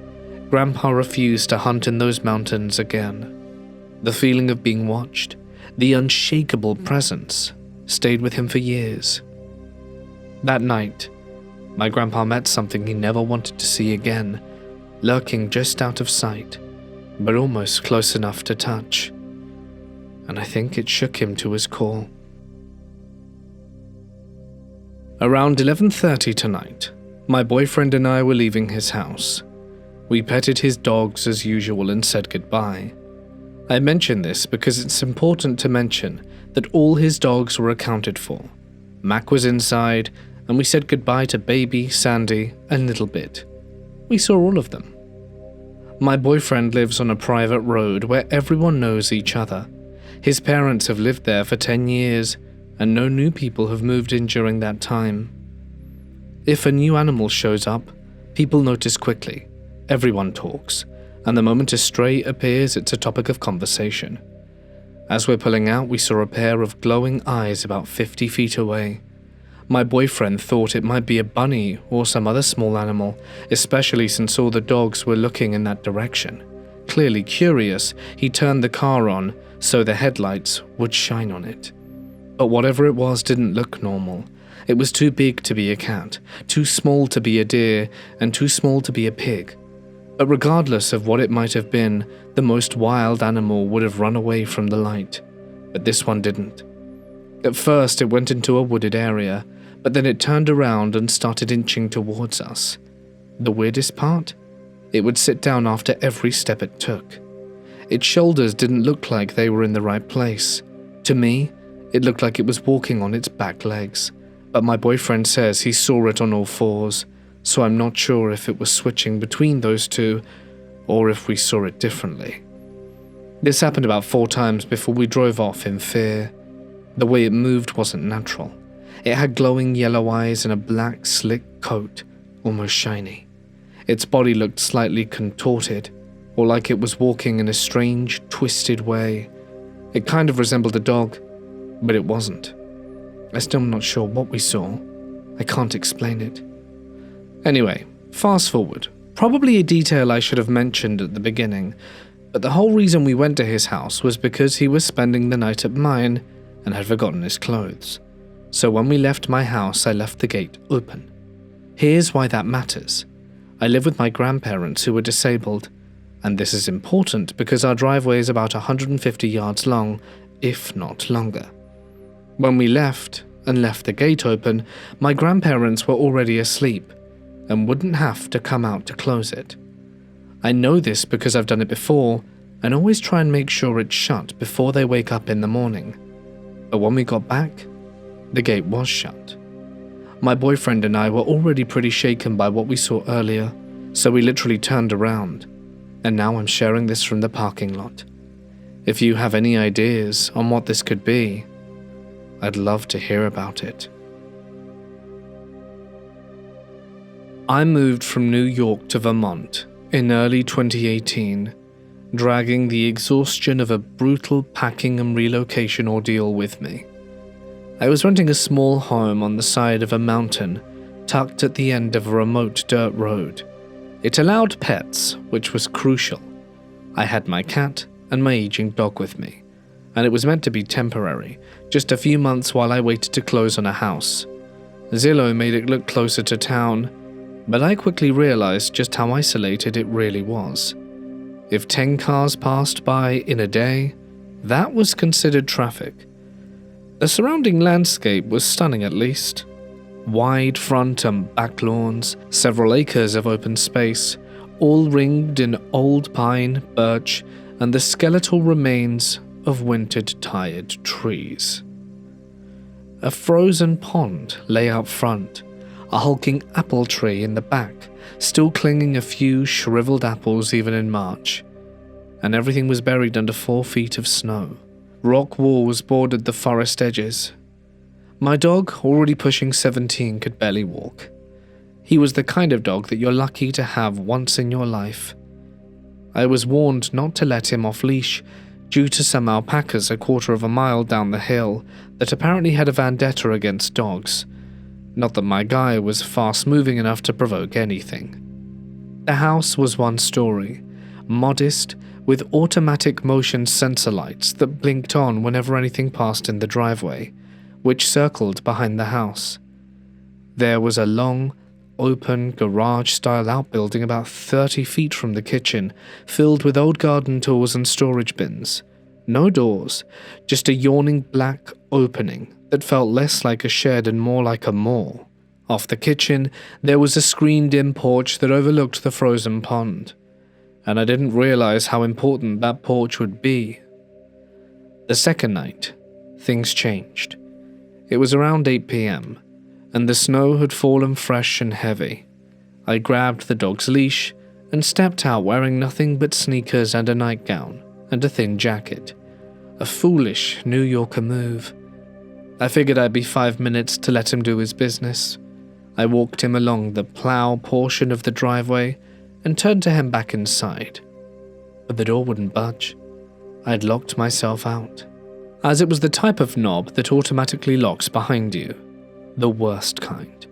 Grandpa refused to hunt in those mountains again. The feeling of being watched, the unshakable presence, stayed with him for years. That night, my grandpa met something he never wanted to see again, lurking just out of sight, but almost close enough to touch. And I think it shook him to his core. Around 11:30 tonight, my boyfriend and I were leaving his house. We petted his dogs as usual and said goodbye. I mention this because it's important to mention that all his dogs were accounted for. Mac was inside, and we said goodbye to Baby, Sandy, and Little Bit. We saw all of them. My boyfriend lives on a private road where everyone knows each other. His parents have lived there for 10 years, and no new people have moved in during that time. If a new animal shows up, people notice quickly. Everyone talks, and the moment a stray appears, it's a topic of conversation. As we're pulling out, we saw a pair of glowing eyes about 50 feet away. My boyfriend thought it might be a bunny or some other small animal, especially since all the dogs were looking in that direction. Clearly curious, he turned the car on so the headlights would shine on it. But whatever it was didn't look normal, It was too big to be a cat, too small to be a deer, and too small to be a pig. But regardless of what it might have been, the most wild animal would have run away from the light. But this one didn't. At first it went into a wooded area, but then it turned around and started inching towards us. The weirdest part? It would sit down after every step it took. Its shoulders didn't look like they were in the right place. To me, it looked like it was walking on its back legs, but my boyfriend says he saw it on all fours, so I'm not sure if it was switching between those two or if we saw it differently. This happened about 4 times before we drove off in fear. The way it moved wasn't natural. It had glowing yellow eyes and a black, slick coat, almost shiny. Its body looked slightly contorted, or like it was walking in a strange, twisted way. It kind of resembled a dog, but it wasn't. I'm still not sure what we saw. I can't explain it. Anyway, fast forward. Probably a detail I should have mentioned at the beginning, but the whole reason we went to his house was because he was spending the night at mine and had forgotten his clothes. So when we left my house, I left the gate open. Here's why that matters. I live with my grandparents who were disabled, and this is important because our driveway is about 150 yards long, if not longer. When we left the gate open, my grandparents were already asleep and wouldn't have to come out to close it. I know this because I've done it before and always try and make sure it's shut before they wake up in the morning. But when we got back, the gate was shut. My boyfriend and I were already pretty shaken by what we saw earlier, so we literally turned around, and now I'm sharing this from the parking lot. If you have any ideas on what this could be, I'd love to hear about it. I moved from New York to Vermont in early 2018, dragging the exhaustion of a brutal packing and relocation ordeal with me. I was renting a small home on the side of a mountain, tucked at the end of a remote dirt road. It allowed pets, which was crucial. I had my cat and my aging dog with me, and it was meant to be temporary, just a few months while I waited to close on a house. Zillow made it look closer to town, but I quickly realized just how isolated it really was. If 10 cars passed by in a day, that was considered traffic. The surrounding landscape was stunning at least. Wide front and back lawns, several acres of open space, all ringed in old pine, birch, and the skeletal remains of wintered tired trees. A frozen pond lay out front, a hulking apple tree in the back, still clinging a few shriveled apples even in March, and everything was buried under 4 feet of snow. Rock walls bordered the forest edges. My dog, already pushing 17, could barely walk. He was the kind of dog that you're lucky to have once in your life. I was warned not to let him off leash due to some alpacas a quarter of a mile down the hill that apparently had a vendetta against dogs. Not that my guy was fast-moving enough to provoke anything. The house was 1 story, modest, with automatic motion sensor lights that blinked on whenever anything passed in the driveway, which circled behind the house. There was a long, open, garage-style outbuilding about 30 feet from the kitchen, filled with old garden tools and storage bins. No doors, just a yawning black opening that felt less like a shed and more like a maw. Off the kitchen, there was a screened-in porch that overlooked the frozen pond, and I didn't realize how important that porch would be. The second night, things changed. It was around 8 p.m., and the snow had fallen fresh and heavy. I grabbed the dog's leash and stepped out wearing nothing but sneakers and a nightgown and a thin jacket. A foolish New Yorker move. I figured I'd be 5 minutes to let him do his business. I walked him along the plow portion of the driveway and turned to head back inside. But the door wouldn't budge. I'd locked myself out, as it was the type of knob that automatically locks behind you. The worst kind.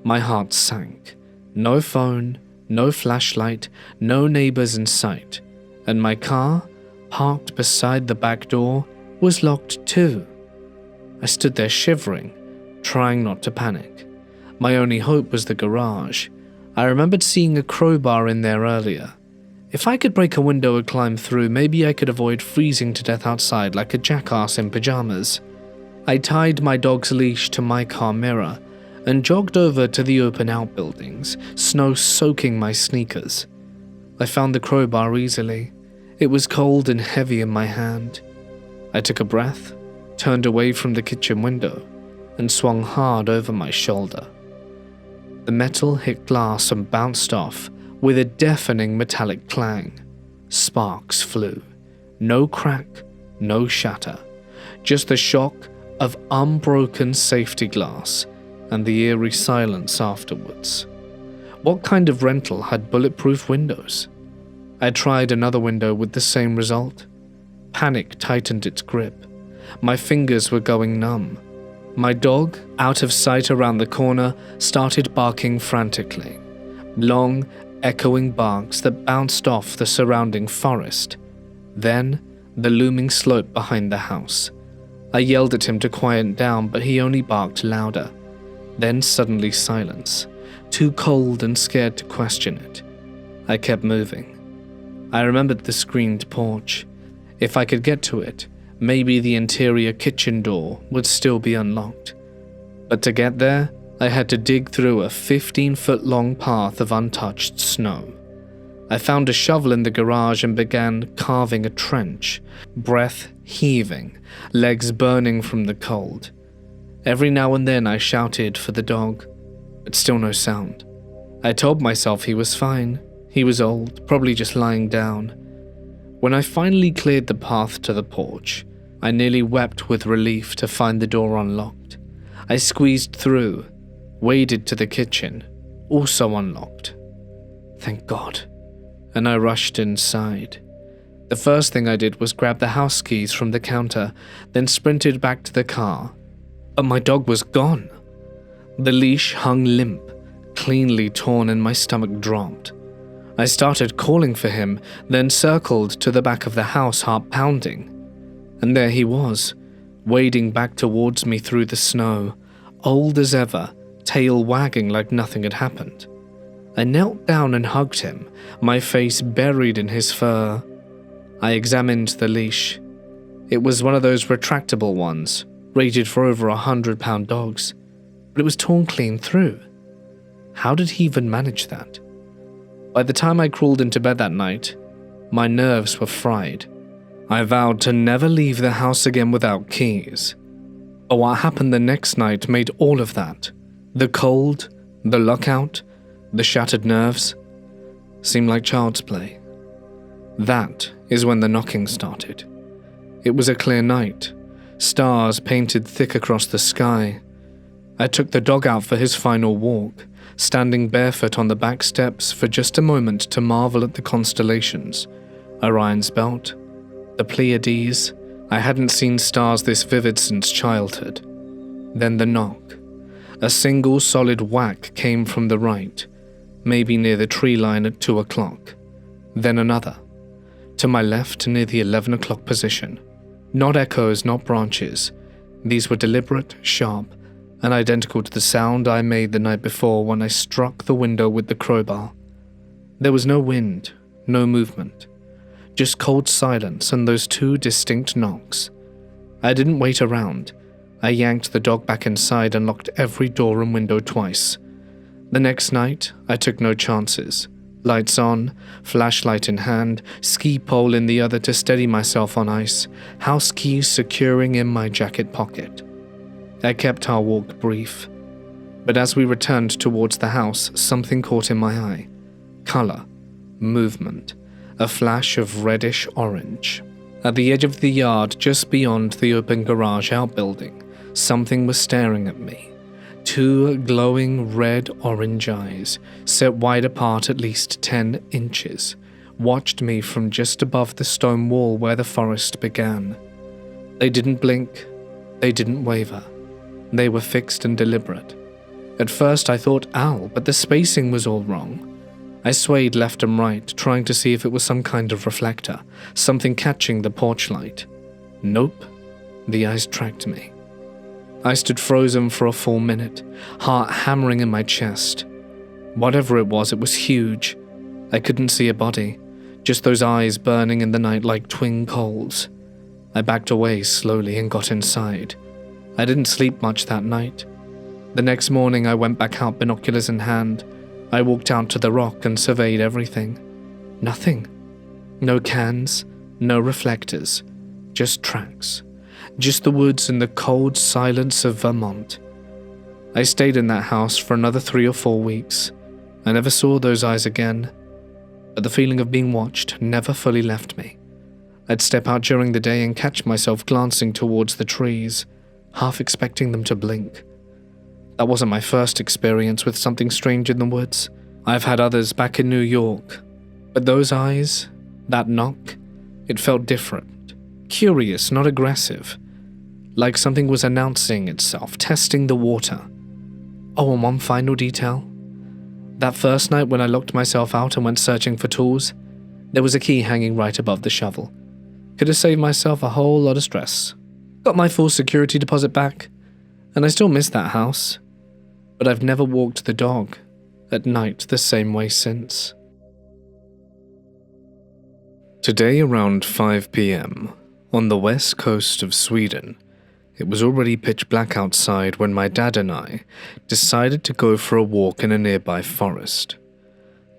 My heart sank. No phone, no flashlight, no neighbors in sight, and my car, parked beside the back door, was locked too. I stood there shivering, trying not to panic. My only hope was the garage. I remembered seeing a crowbar in there earlier. If I could break a window and climb through, maybe I could avoid freezing to death outside like a jackass in pajamas. I tied my dog's leash to my car mirror and jogged over to the open outbuildings, snow soaking my sneakers. I found the crowbar easily. It was cold and heavy in my hand. I took a breath, turned away from the kitchen window, and swung hard over my shoulder. The metal hit glass and bounced off with a deafening metallic clang. Sparks flew. No crack, no shatter. Just the shock of unbroken safety glass and the eerie silence afterwards. What kind of rental had bulletproof windows? I tried another window with the same result. Panic tightened its grip. My fingers were going numb. My dog, out of sight around the corner, started barking frantically. Long, echoing barks that bounced off the surrounding forest. Then, the looming slope behind the house. I yelled at him to quiet down, but he only barked louder. Then suddenly silence, too cold and scared to question it. I kept moving. I remembered the screened porch. If I could get to it, maybe the interior kitchen door would still be unlocked. But to get there, I had to dig through a 15-foot-long path of untouched snow. I found a shovel in the garage and began carving a trench, breath heaving, legs burning from the cold. Every now and then I shouted for the dog, but still no sound. I told myself he was fine. He was old, probably just lying down. When I finally cleared the path to the porch, I nearly wept with relief to find the door unlocked. I squeezed through, waded to the kitchen, also unlocked. Thank God. And I rushed inside. The first thing I did was grab the house keys from the counter, then sprinted back to the car. But my dog was gone. The leash hung limp, cleanly torn, and my stomach dropped. I started calling for him, then circled to the back of the house, heart pounding. And there he was, wading back towards me through the snow, old as ever, tail wagging like nothing had happened. I knelt down and hugged him, my face buried in his fur. I examined the leash. It was one of those retractable ones, rated for over 100-pound dogs, but it was torn clean through. How did he even manage that? By the time I crawled into bed that night, my nerves were fried. I vowed to never leave the house again without keys. But what happened the next night made all of that, the cold, the lockout, the shattered nerves, seem like child's play. That is when the knocking started. It was a clear night, stars painted thick across the sky. I took the dog out for his final walk, standing barefoot on the back steps for just a moment to marvel at the constellations, Orion's belt, the Pleiades. I hadn't seen stars this vivid since childhood. Then the knock. A single solid whack came from the right, maybe near the tree line at 2 o'clock. Then another, to my left near the 11 o'clock position. Not echoes, not branches. These were deliberate, sharp, and identical to the sound I made the night before when I struck the window with the crowbar. There was no wind, no movement, just cold silence and those two distinct knocks. I didn't wait around. I yanked the dog back inside and locked every door and window twice. The next night, I took no chances. Lights on, flashlight in hand, ski pole in the other to steady myself on ice, house keys securing in my jacket pocket. I kept our walk brief, but as we returned towards the house, something caught in my eye. Color, movement, a flash of reddish orange. At the edge of the yard, just beyond the open garage outbuilding, something was staring at me. Two glowing red-orange eyes, set wide apart at least 10 inches, watched me from just above the stone wall where the forest began. They didn't blink, they didn't waver. They were fixed and deliberate. At first I thought owl, but the spacing was all wrong. I swayed left and right, trying to see if it was some kind of reflector, something catching the porch light. Nope, the eyes tracked me. I stood frozen for a full minute, heart hammering in my chest. Whatever it was huge. I couldn't see a body, just those eyes burning in the night like twin coals. I backed away slowly and got inside. I didn't sleep much that night. The next morning I went back out, binoculars in hand. I walked out to the rock and surveyed everything. Nothing. No cans, no reflectors, just tracks. Just the woods and the cold silence of Vermont. I stayed in that house for another 3 or 4 weeks. I never saw those eyes again, but the feeling of being watched never fully left me. I'd step out during the day and catch myself glancing towards the trees, half expecting them to blink. That wasn't my first experience with something strange in the woods. I've had others back in New York, but those eyes, that knock, it felt different. Curious, not aggressive. Like something was announcing itself, testing the water. Oh, and one final detail. That first night when I locked myself out and went searching for tools, there was a key hanging right above the shovel. Could have saved myself a whole lot of stress. Got my full security deposit back, and I still miss that house. But I've never walked the dog at night the same way since. Today around 5 p.m, on the west coast of Sweden, it was already pitch black outside when my dad and I decided to go for a walk in a nearby forest.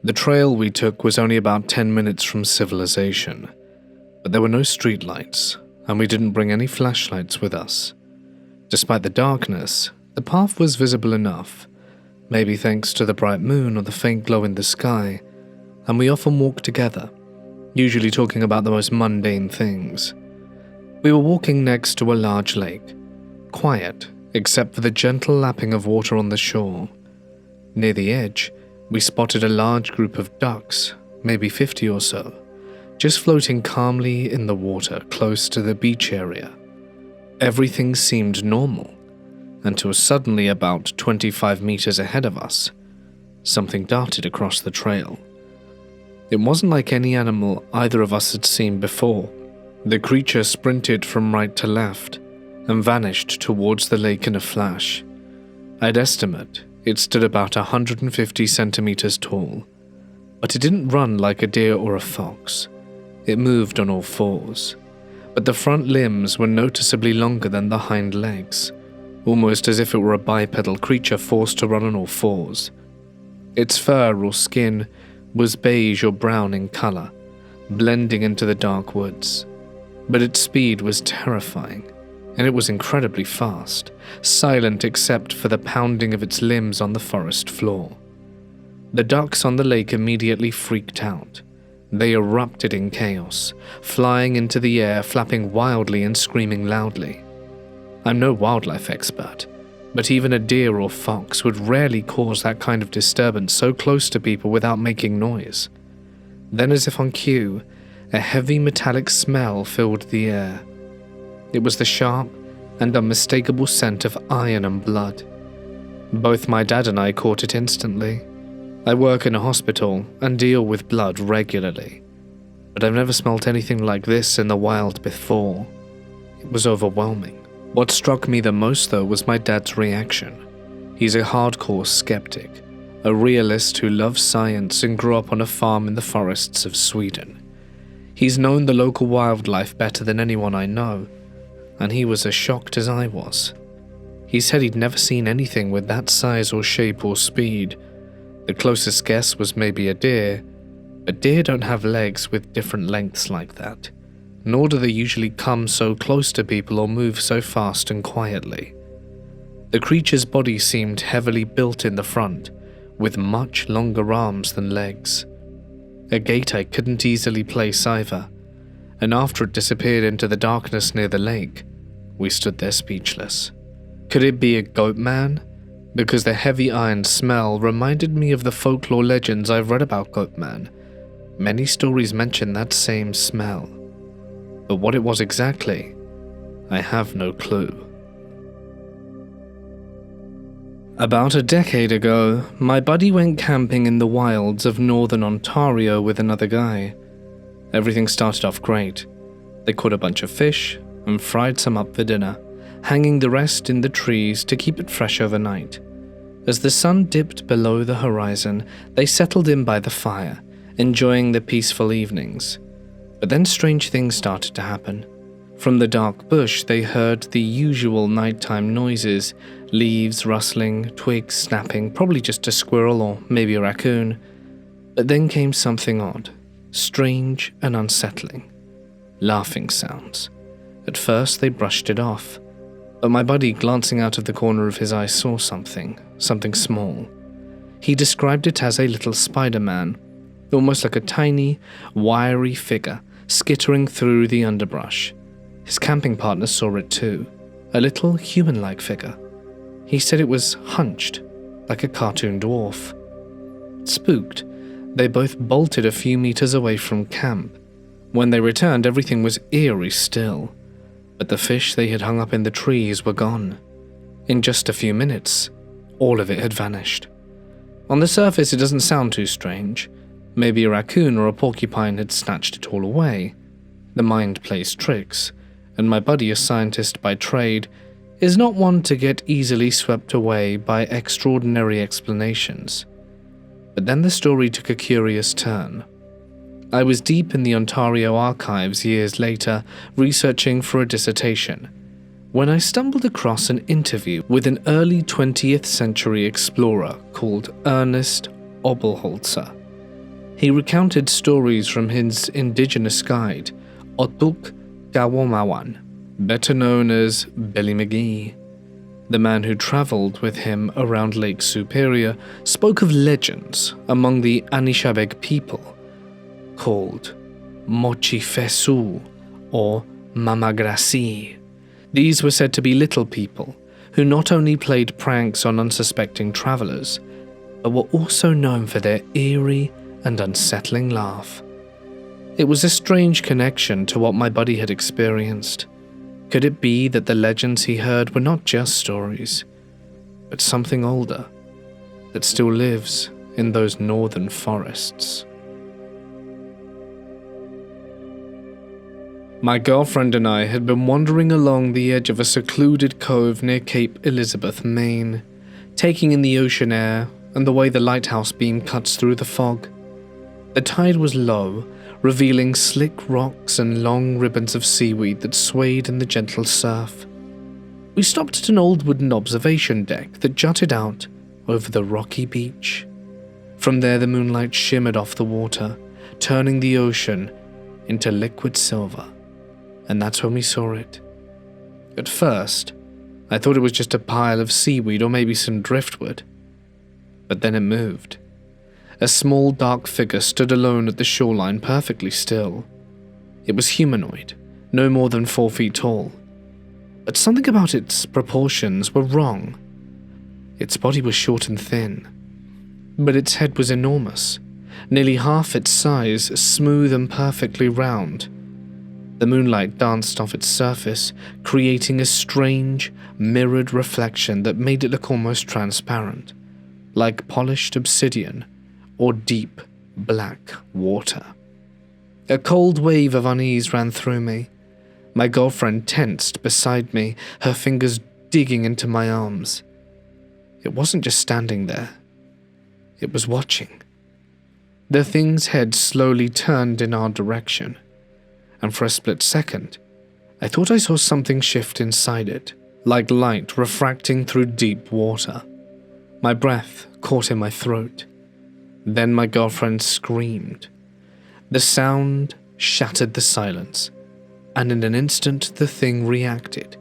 The trail we took was only about 10 minutes from civilization, but there were no streetlights, and we didn't bring any flashlights with us. Despite the darkness, the path was visible enough, maybe thanks to the bright moon or the faint glow in the sky, and we often walked together, usually talking about the most mundane things. We were walking next to a large lake, quiet except for the gentle lapping of water on the shore. Near the edge, we spotted a large group of ducks, maybe 50 or so, just floating calmly in the water close to the beach area. Everything seemed normal, until suddenly about 25 meters ahead of us, something darted across the trail. It wasn't like any animal either of us had seen before. The creature sprinted from right to left and vanished towards the lake in a flash. I'd estimate it stood about 150 centimeters tall, but it didn't run like a deer or a fox. It moved on all fours, but the front limbs were noticeably longer than the hind legs, almost as if it were a bipedal creature forced to run on all fours. Its fur or skin was beige or brown in color, blending into the dark woods. But its speed was terrifying, and it was incredibly fast, silent except for the pounding of its limbs on the forest floor. The ducks on the lake immediately freaked out. They erupted in chaos, flying into the air, flapping wildly and screaming loudly. I'm no wildlife expert, but even a deer or fox would rarely cause that kind of disturbance so close to people without making noise. Then, as if on cue, a heavy metallic smell filled the air. It was the sharp and unmistakable scent of iron and blood. Both my dad and I caught it instantly. I work in a hospital and deal with blood regularly, but I've never smelt anything like this in the wild before. It was overwhelming. What struck me the most, though, was my dad's reaction. He's a hardcore skeptic, a realist who loves science and grew up on a farm in the forests of Sweden. He's known the local wildlife better than anyone I know, and he was as shocked as I was. He said he'd never seen anything with that size or shape or speed. The closest guess was maybe a deer, but deer don't have legs with different lengths like that, nor do they usually come so close to people or move so fast and quietly. The creature's body seemed heavily built in the front, with much longer arms than legs. A gait I couldn't easily place either, and after it disappeared into the darkness near the lake, we stood there speechless. Could it be a goat man? Because the heavy iron smell reminded me of the folklore legends I've read about goat man. Many stories mention that same smell, but what it was exactly, I have no clue. About a decade ago, my buddy went camping in the wilds of northern Ontario with another guy. Everything started off great. They caught a bunch of fish and fried some up for dinner, hanging the rest in the trees to keep it fresh overnight. As the sun dipped below the horizon, they settled in by the fire, enjoying the peaceful evenings. But then strange things started to happen. From the dark bush, they heard the usual nighttime noises, leaves rustling, twigs snapping, probably just a squirrel or maybe a raccoon. But then came something odd, strange and unsettling. Laughing sounds. At first, they brushed it off, but my buddy, glancing out of the corner of his eye, saw something small. He described it as a little Spider-Man, almost like a tiny, wiry figure skittering through the underbrush. His camping partner saw it too, a little human-like figure. He said it was hunched, like a cartoon dwarf. Spooked, they both bolted a few meters away from camp. When they returned, everything was eerie still, but the fish they had hung up in the trees were gone. In just a few minutes, all of it had vanished. On the surface, it doesn't sound too strange. Maybe a raccoon or a porcupine had snatched it all away. The mind plays tricks, and my buddy, a scientist by trade, is not one to get easily swept away by extraordinary explanations. But then the story took a curious turn. I was deep in the Ontario archives years later, researching for a dissertation, when I stumbled across an interview with an early 20th century explorer called Ernest Obelholzer. He recounted stories from his indigenous guide, Otuk Gawomawan, better known as Billy McGee. The man who traveled with him around Lake Superior spoke of legends among the Anishinaabe people called Mochifesu or Mamagrasi. These were said to be little people who not only played pranks on unsuspecting travelers, but were also known for their eerie and unsettling laugh. It was a strange connection to what my buddy had experienced. Could it be that the legends he heard were not just stories, but something older that still lives in those northern forests? My girlfriend and I had been wandering along the edge of a secluded cove near Cape Elizabeth, Maine, taking in the ocean air and the way the lighthouse beam cuts through the fog. The tide was low, revealing slick rocks and long ribbons of seaweed that swayed in the gentle surf. We stopped at an old wooden observation deck that jutted out over the rocky beach. From there, the moonlight shimmered off the water, turning the ocean into liquid silver. And that's when we saw it. At first, I thought it was just a pile of seaweed or maybe some driftwood. But then it moved. A small dark figure stood alone at the shoreline, perfectly still. It was humanoid, no more than 4 feet tall. But something about its proportions were wrong. Its body was short and thin, but its head was enormous, nearly half its size, smooth and perfectly round. The moonlight danced off its surface, creating a strange, mirrored reflection that made it look almost transparent, like polished obsidian or deep, black water. A cold wave of unease ran through me. My girlfriend tensed beside me, her fingers digging into my arms. It wasn't just standing there. It was watching. The thing's head slowly turned in our direction, and for a split second, I thought I saw something shift inside it, like light refracting through deep water. My breath caught in my throat. Then my girlfriend screamed. The sound shattered the silence, and in an instant the thing reacted.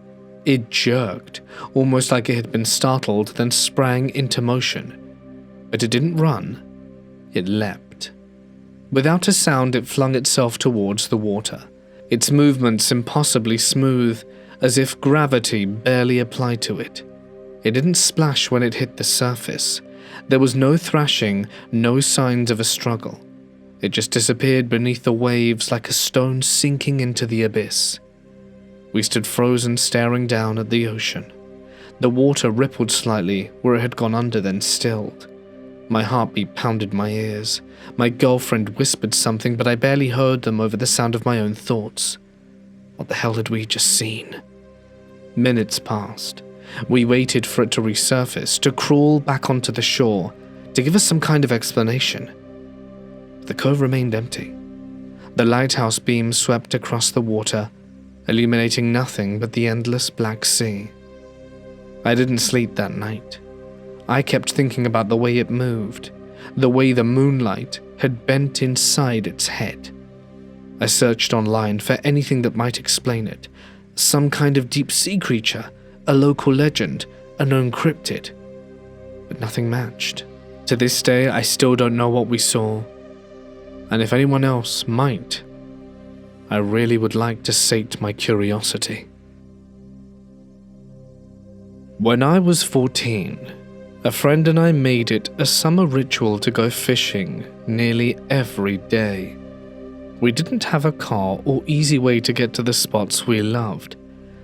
It jerked, almost like it had been startled, then sprang into motion. But it didn't run. It leapt. Without a sound, it flung itself towards the water, its movements impossibly smooth, as if gravity barely applied to it. It didn't splash when it hit the surface. There was no thrashing, no signs of a struggle. It just disappeared beneath the waves like a stone sinking into the abyss. We stood frozen, staring down at the ocean. The water rippled slightly where it had gone under, then stilled. My heartbeat pounded my ears. My girlfriend whispered something, but I barely heard them over the sound of my own thoughts. What the hell had we just seen? Minutes passed. We waited for it to resurface, to crawl back onto the shore, to give us some kind of explanation. The cove remained empty. The lighthouse beam swept across the water, illuminating nothing but the endless black sea. I didn't sleep that night. I kept thinking about the way it moved, the way the moonlight had bent inside its head. I searched online for anything that might explain it, some kind of deep-sea creature, a local legend, a known cryptid. But nothing matched. To this day, I still don't know what we saw. And if anyone else might, I really would like to sate my curiosity. When I was 14, a friend and I made it a summer ritual to go fishing nearly every day. We didn't have a car or easy way to get to the spots we loved,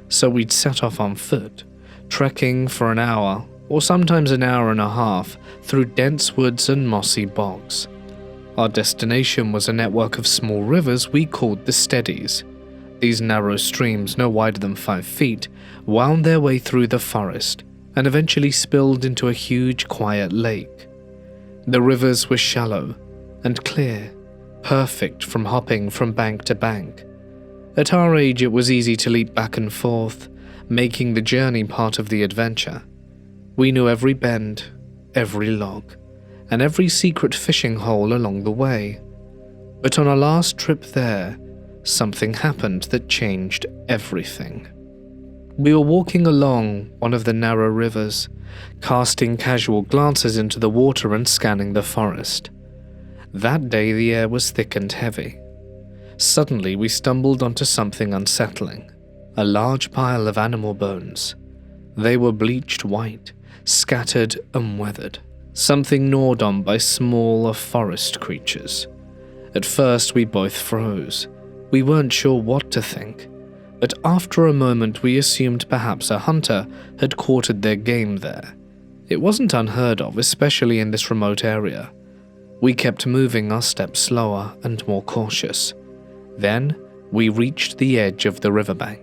so we'd set off on foot, trekking for an hour or sometimes an hour and a half through dense woods and mossy bogs. Our destination was a network of small rivers we called the Steadies. These narrow streams, no wider than 5 feet, wound their way through the forest and eventually spilled into a huge, quiet lake. The rivers were shallow and clear, perfect from hopping from bank to bank. At our age, it was easy to leap back and forth, making the journey part of the adventure. We knew every bend, every log, and every secret fishing hole along the way. But on our last trip there, something happened that changed everything. We were walking along one of the narrow rivers, casting casual glances into the water and scanning the forest. That day the air was thick and heavy. Suddenly we stumbled onto something unsettling, a large pile of animal bones. They were bleached white, scattered and weathered, something gnawed on by smaller forest creatures. At first we both froze. We weren't sure what to think, but after a moment we assumed perhaps a hunter had quartered their game there. It wasn't unheard of, especially in this remote area. We kept moving our steps slower and more cautious. Then we reached the edge of the riverbank.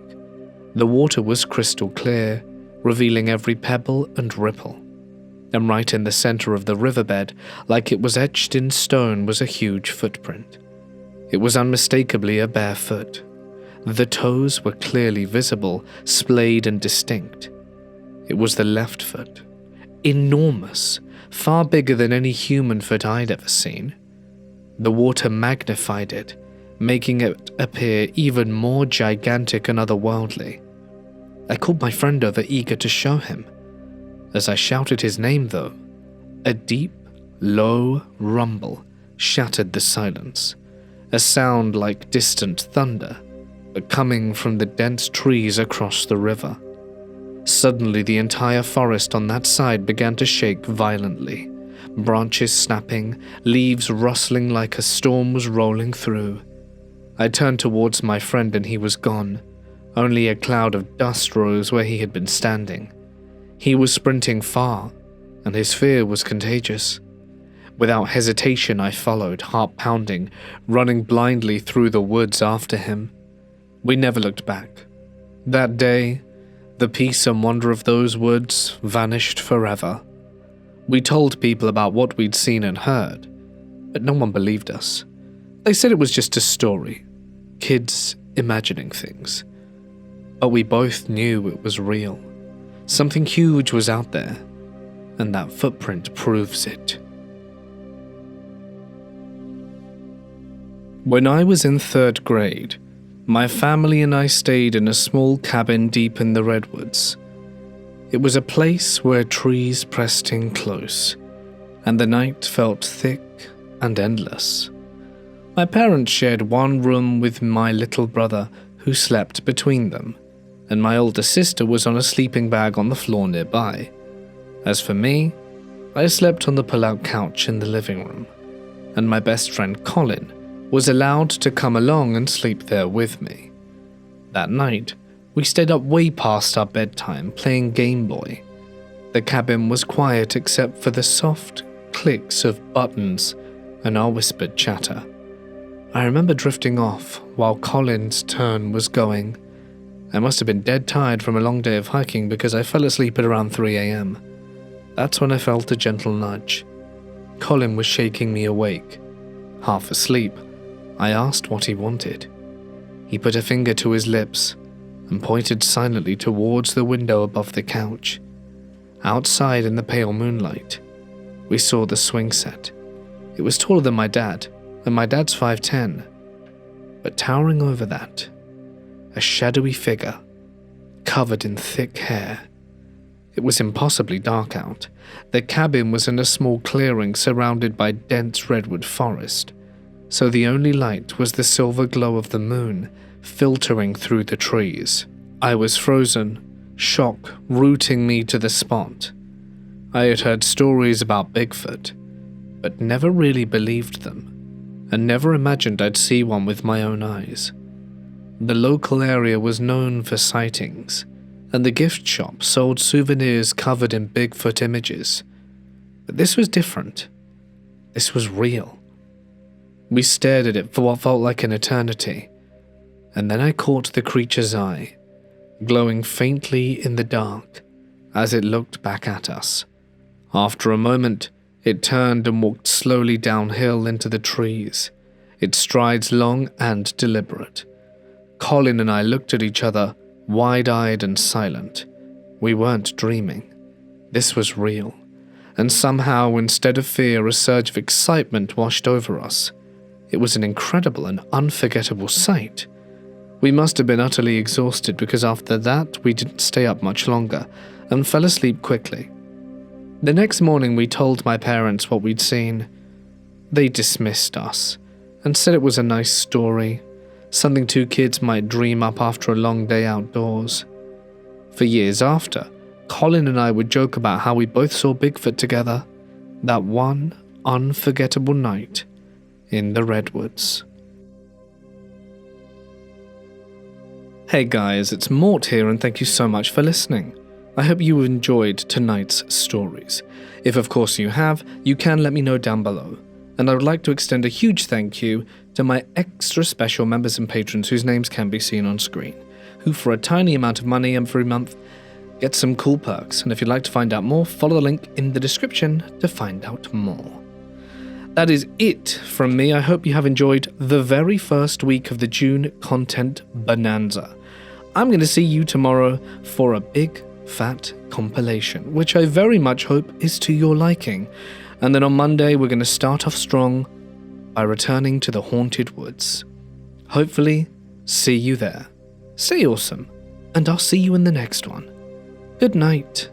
The water was crystal clear, revealing every pebble and ripple. And right in the center of the riverbed, like it was etched in stone, was a huge footprint. It was unmistakably a bare foot. The toes were clearly visible, splayed and distinct. It was the left foot. Enormous, far bigger than any human foot I'd ever seen. The water magnified it, making it appear even more gigantic and otherworldly. I called my friend over, eager to show him. As I shouted his name, though, a deep, low rumble shattered the silence, a sound like distant thunder, but coming from the dense trees across the river. Suddenly, the entire forest on that side began to shake violently, branches snapping, leaves rustling like a storm was rolling through. I turned towards my friend and he was gone. Only a cloud of dust rose where he had been standing. He was sprinting far, and his fear was contagious. Without hesitation, I followed, heart pounding, running blindly through the woods after him. We never looked back. That day, the peace and wonder of those woods vanished forever. We told people about what we'd seen and heard, but no one believed us. They said it was just a story, kids imagining things. But we both knew it was real. Something huge was out there, and that footprint proves it. When I was in 3rd grade, my family and I stayed in a small cabin deep in the redwoods. It was a place where trees pressed in close, and the night felt thick and endless. My parents shared one room with my little brother, who slept between them, and my older sister was on a sleeping bag on the floor nearby. As for me, I slept on the pull-out couch in the living room, and my best friend Colin was allowed to come along and sleep there with me. That night, we stayed up way past our bedtime playing Game Boy. The cabin was quiet except for the soft clicks of buttons and our whispered chatter. I remember drifting off while Colin's turn was going, I must have been dead tired from a long day of hiking because I fell asleep at around 3 a.m. That's when I felt a gentle nudge. Colin was shaking me awake. Half asleep, I asked what he wanted. He put a finger to his lips and pointed silently towards the window above the couch. Outside in the pale moonlight, we saw the swing set. It was taller than my dad, and my dad's 5'10". But towering over that, a shadowy figure, covered in thick hair. It was impossibly dark out. The cabin was in a small clearing surrounded by dense redwood forest, so the only light was the silver glow of the moon filtering through the trees. I was frozen, shock rooting me to the spot. I had heard stories about Bigfoot, but never really believed them, and never imagined I'd see one with my own eyes. The local area was known for sightings, and the gift shop sold souvenirs covered in Bigfoot images. But this was different. This was real. We stared at it for what felt like an eternity, and then I caught the creature's eye, glowing faintly in the dark as it looked back at us. After a moment, it turned and walked slowly downhill into the trees, its strides long and deliberate. Colin and I looked at each other, wide-eyed and silent. We weren't dreaming. This was real. And somehow, instead of fear, a surge of excitement washed over us. It was an incredible and unforgettable sight. We must have been utterly exhausted because after that we didn't stay up much longer and fell asleep quickly. The next morning we told my parents what we'd seen. They dismissed us and said it was a nice story, something two kids might dream up after a long day outdoors. For years after, Colin and I would joke about how we both saw Bigfoot together that one unforgettable night in the redwoods. Hey guys, it's Mort here and thank you so much for listening. I hope you enjoyed tonight's stories. If of course you have, you can let me know down below. And I would like to extend a huge thank you to my extra special members and patrons whose names can be seen on screen, who for a tiny amount of money every month get some cool perks. And if you'd like to find out more, follow the link in the description to find out more. That is it from me. I hope you have enjoyed the very first week of the June content bonanza. I'm going to see you tomorrow for a big fat compilation, which I very much hope is to your liking. And then on Monday, we're going to start off strong by returning to the haunted woods. Hopefully, see you there. Stay awesome, and I'll see you in the next one. Good night.